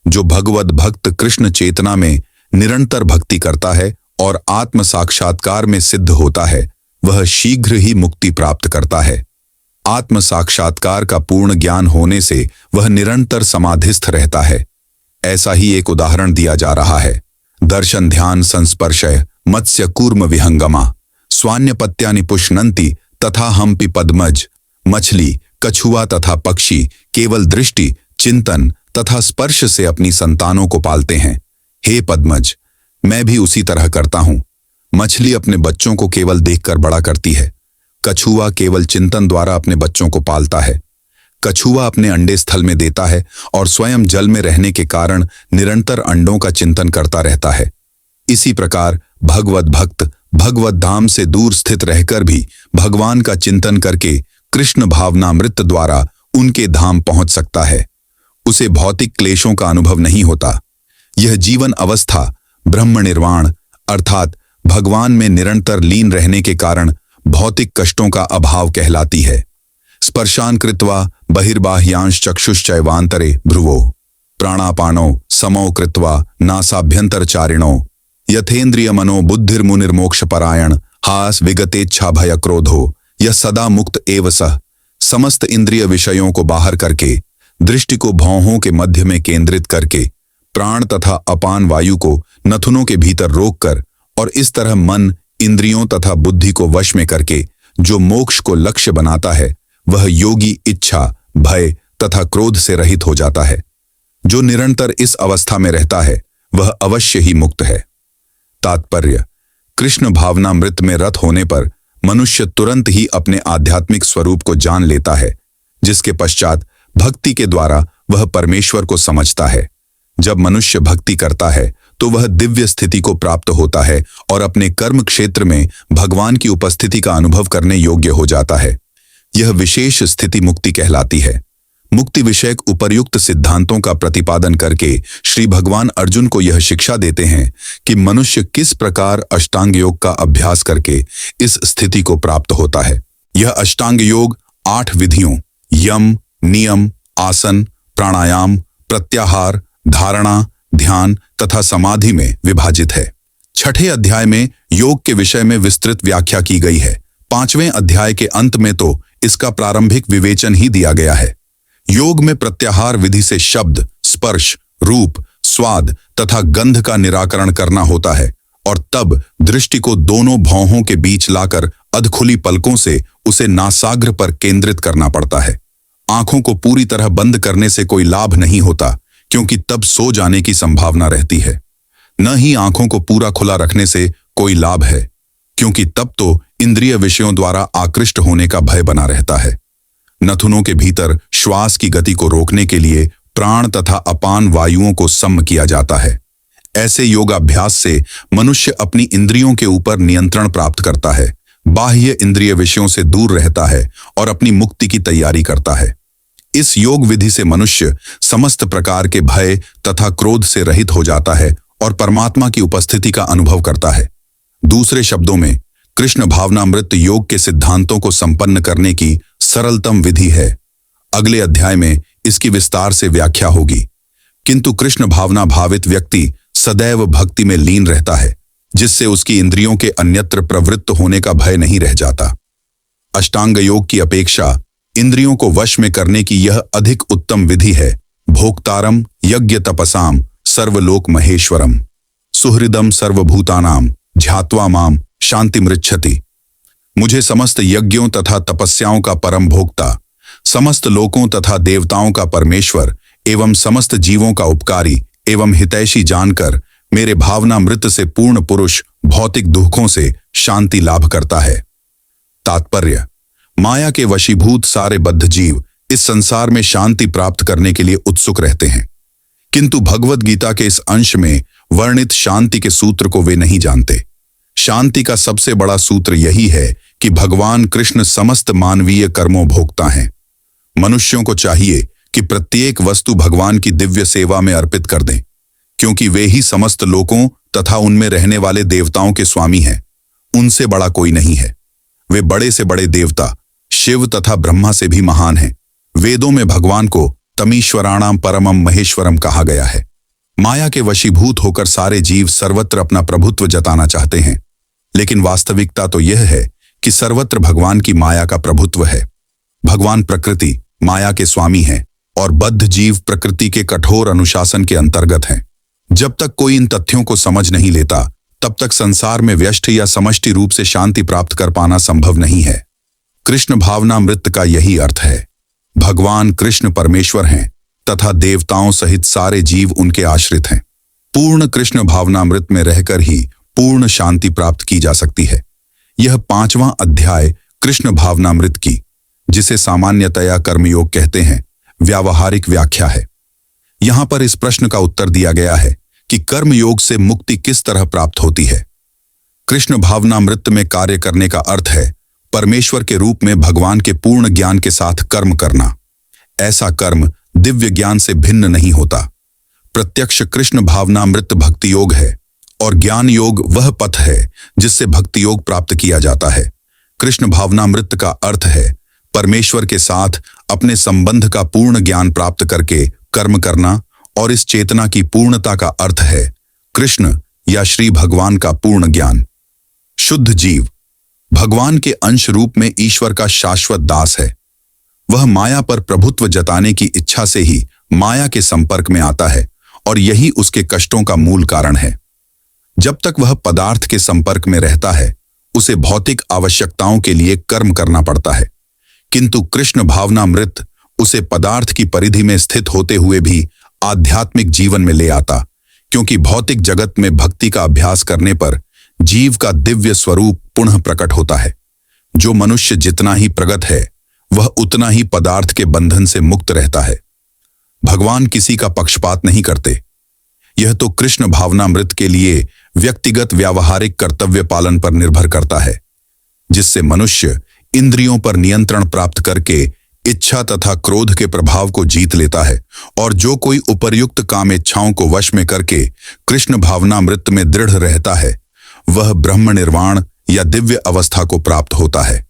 जो भगवत भक्त कृष्ण चेतना में निरंतर भक्ति करता है और आत्म साक्षात्कार में सिद्ध होता है, वह शीघ्र ही मुक्ति प्राप्त करता है। आत्म साक्षात्कार का पूर्ण ज्ञान होने से वह निरंतर समाधिस्थ रहता है। ऐसा ही एक उदाहरण दिया जा रहा है: दर्शन ध्यान संस्पर्शय मत्स्य कूर्म विहंगमा स्वान्यपत्यानि पुष्णन्ति तथा हम्पि पद्मज। मछली, कछुआ तथा पक्षी केवल दृष्टि, चिंतन तथा स्पर्श से अपनी संतानों को पालते हैं। हे पद्मज, मैं भी उसी तरह करता हूं। मछली अपने बच्चों को केवल देखकर बड़ा करती है। कछुआ केवल चिंतन द्वारा अपने बच्चों को पालता है। कछुआ अपने अंडे स्थल में देता है और स्वयं जल में रहने के कारण निरंतर अंडों का चिंतन करता रहता है। इसी प्रकार भगवत भक्त भगवत धाम से दूर स्थित रहकर भी भगवान का चिंतन करके कृष्ण भावनामृत द्वारा उनके धाम पहुंच सकता है। उसे भौतिक क्लेशों का अनुभव नहीं होता। यह जीवन अवस्था ब्रह्म निर्वाण अर्थात भगवान में निरंतर लीन रहने के कारण भौतिक कष्टों का अभाव कहलाती है। स्पर्शान कृत्वा बहिर्बाह्यांश चक्षुश्चैवांतरे भ्रुवो प्राणापानो समो कृत्वा नासाभ्यंतरचारिणो यथेन्द्रिय मनो बुद्धिर्मुनिर्मोक्षपरायण हास विगतेच्छा भय क्रोधो यह सदा मुक्त एव सह, समस्त इंद्रिय विषयों को बाहर करके, दृष्टि को भौहों के मध्य में केंद्रित करके, प्राण तथा अपान वायु को नथुनों के भीतर रोककर और इस तरह मन, इंद्रियों तथा बुद्धि को वश में करके जो मोक्ष को लक्ष्य बनाता है, वह योगी इच्छा, भय तथा क्रोध से रहित हो जाता है। जो निरंतर इस अवस्था में रहता है वह अवश्य ही मुक्त है। तात्पर्य: कृष्ण भावनामृत में रत होने पर मनुष्य तुरंत ही अपने आध्यात्मिक स्वरूप को जान लेता है, जिसके पश्चात भक्ति के द्वारा वह परमेश्वर को समझता है। जब मनुष्य भक्ति करता है तो वह दिव्य स्थिति को प्राप्त होता है और अपने कर्म क्षेत्र में भगवान की उपस्थिति का अनुभव करने योग्य हो जाता है। यह विशेष स्थिति मुक्ति कहलाती है। मुक्ति विषयक उपर्युक्त सिद्धांतों का प्रतिपादन करके श्री भगवान अर्जुन को यह शिक्षा देते हैं कि मनुष्य किस प्रकार अष्टांग योग का अभ्यास करके इस स्थिति को प्राप्त होता है। यह अष्टांग योग 8 विधियों यम, नियम, आसन, प्राणायाम, प्रत्याहार, धारणा, ध्यान तथा समाधि में विभाजित है। 6ठे अध्याय में योग के विषय में विस्तृत व्याख्या की गई है। 5वें अध्याय के अंत में तो इसका प्रारंभिक विवेचन ही दिया गया है। योग में प्रत्याहार विधि से शब्द, स्पर्श, रूप, स्वाद तथा गंध का निराकरण करना होता है और तब दृष्टि को दोनों भौहों के बीच लाकर अधखुली पलकों से उसे नासाग्र पर केंद्रित करना पड़ता है। आंखों को पूरी तरह बंद करने से कोई लाभ नहीं होता, क्योंकि तब सो जाने की संभावना रहती है। न ही आंखों को पूरा खुला रखने से कोई लाभ है, क्योंकि तब तो इंद्रिय विषयों द्वारा आकृष्ट होने का भय बना रहता है। नथुनों के भीतर श्वास की गति को रोकने के लिए प्राण तथा अपान वायुओं को सम किया जाता है। ऐसे योगाभ्यास से मनुष्य अपनी इंद्रियों के ऊपर नियंत्रण प्राप्त करता है, बाह्य इंद्रिय विषयों से दूर रहता है और अपनी मुक्ति की तैयारी करता है। इस योग विधि से मनुष्य समस्त प्रकार के भय तथा क्रोध से रहित हो जाता है और परमात्मा की उपस्थिति का अनुभव करता है। दूसरे शब्दों में, कृष्ण भावनामृत योग के सिद्धांतों को संपन्न करने की सरलतम विधि है। अगले अध्याय में इसकी विस्तार से व्याख्या होगी। किंतु कृष्ण भावना भावित व्यक्ति सदैव भक्ति में लीन रहता है, जिससे उसकी इंद्रियों के अन्यत्र प्रवृत्त होने का भय नहीं रह जाता। अष्टांग योग की अपेक्षा इंद्रियों को वश में करने की यह अधिक उत्तम विधि है। भोक्तारम यज्ञ तपसाम सर्वलोक महेश्वरम सुहृदम सर्वभूतानाम ध्यात्वा माम शांति मृच्छति। मुझे समस्त यज्ञों तथा तपस्याओं का परम भोक्ता, समस्त लोकों तथा देवताओं का परमेश्वर एवं समस्त जीवों का उपकारी एवं हितैषी जानकर मेरे भावनामृत से पूर्ण पुरुष भौतिक दुखों से शांति लाभ करता है। तात्पर्य: माया के वशीभूत सारे बद्ध जीव इस संसार में शांति प्राप्त करने के लिए उत्सुक रहते हैं, किंतु भगवद गीता के इस अंश में वर्णित शांति के सूत्र को वे नहीं जानते। शांति का सबसे बड़ा सूत्र यही है कि भगवान कृष्ण समस्त मानवीय कर्मों भोक्ता हैं। मनुष्यों को चाहिए कि प्रत्येक वस्तु भगवान की दिव्य सेवा में अर्पित कर दें, क्योंकि वे ही समस्त लोकों तथा उनमें रहने वाले देवताओं के स्वामी हैं। उनसे बड़ा कोई नहीं है। वे बड़े से बड़े देवता शिव तथा ब्रह्मा से भी महान हैं। वेदों में भगवान को तमीश्वराणाम परमम महेश्वरम कहा गया है। माया के वशीभूत होकर सारे जीव सर्वत्र अपना प्रभुत्व जताना चाहते हैं, लेकिन वास्तविकता तो यह है कि सर्वत्र भगवान की माया का प्रभुत्व है। भगवान प्रकृति माया के स्वामी हैं और बद्ध जीव प्रकृति के कठोर अनुशासन के अंतर्गत हैं। जब तक कोई इन तथ्यों को समझ नहीं लेता, तब तक संसार में व्यष्टि या समष्टि रूप से शांति प्राप्त कर पाना संभव नहीं है। कृष्ण भावनामृत का यही अर्थ है। भगवान कृष्ण परमेश्वर हैं तथा देवताओं सहित सारे जीव उनके आश्रित हैं। पूर्ण कृष्ण भावनामृत में रहकर ही पूर्ण शांति प्राप्त की जा सकती है। यह 5वां अध्याय कृष्ण भावनामृत की, जिसे सामान्यतया कर्मयोग कहते हैं, व्यावहारिक व्याख्या है। यहां पर इस प्रश्न का उत्तर दिया गया है कि कर्मयोग से मुक्ति किस तरह प्राप्त होती है। कृष्ण भावनामृत में कार्य करने का अर्थ है परमेश्वर के रूप में भगवान के पूर्ण ज्ञान के साथ कर्म करना। ऐसा कर्म दिव्य ज्ञान से भिन्न नहीं होता। प्रत्यक्ष कृष्ण भावनामृत भक्ति योग है और ज्ञान योग वह पथ है जिससे भक्ति योग प्राप्त किया जाता है। कृष्ण भावनामृत का अर्थ है परमेश्वर के साथ अपने संबंध का पूर्ण ज्ञान प्राप्त करके कर्म करना, और इस चेतना की पूर्णता का अर्थ है कृष्ण या श्री भगवान का पूर्ण ज्ञान। शुद्ध जीव भगवान के अंश रूप में ईश्वर का शाश्वत दास है। वह माया पर प्रभुत्व जताने की इच्छा से ही माया के संपर्क में आता है और यही उसके कष्टों का मूल कारण है। जब तक वह पदार्थ के संपर्क में रहता है, उसे भौतिक आवश्यकताओं के लिए कर्म करना पड़ता है, किंतु कृष्ण भावनामृत उसे पदार्थ की परिधि में स्थित होते हुए भी आध्यात्मिक जीवन में ले आता, क्योंकि भौतिक जगत में भक्ति का अभ्यास करने पर जीव का दिव्य स्वरूप पुनः प्रकट होता है। जो मनुष्य जितना ही प्रगत है, वह उतना ही पदार्थ के बंधन से मुक्त रहता है। भगवान किसी का पक्षपात नहीं करते। यह तो कृष्ण भावनामृत के लिए व्यक्तिगत व्यावहारिक कर्तव्य पालन पर निर्भर करता है, जिससे मनुष्य इंद्रियों पर नियंत्रण प्राप्त करके इच्छा तथा क्रोध के प्रभाव को जीत लेता है, और जो कोई उपर्युक्त काम इच्छाओं को वश में करके कृष्ण भावनामृत में दृढ़ रहता है, वह ब्रह्म निर्वाण या दिव्य अवस्था को प्राप्त होता है।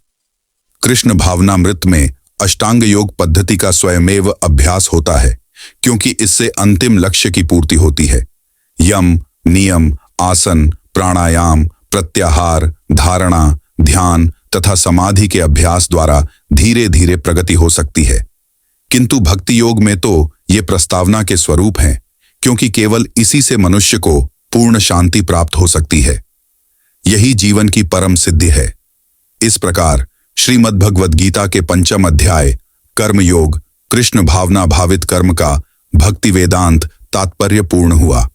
कृष्ण भावनामृत में अष्टांग योग पद्धति का स्वयमेव अभ्यास होता है, क्योंकि इससे अंतिम लक्ष्य की पूर्ति होती है। यम, नियम, आसन, प्राणायाम, प्रत्याहार, धारणा, ध्यान तथा समाधि के अभ्यास द्वारा धीरे धीरे प्रगति हो सकती है, किंतु भक्ति योग में तो ये प्रस्तावना के स्वरूप हैं, क्योंकि केवल इसी से मनुष्य को पूर्ण शांति प्राप्त हो सकती है। यही जीवन की परम सिद्धि है। इस प्रकार श्रीमद्भगवद गीता के 5वें अध्याय कर्म योग कृष्ण भावना भावित कर्म का भक्ति वेदांत तात्पर्य पूर्ण हुआ।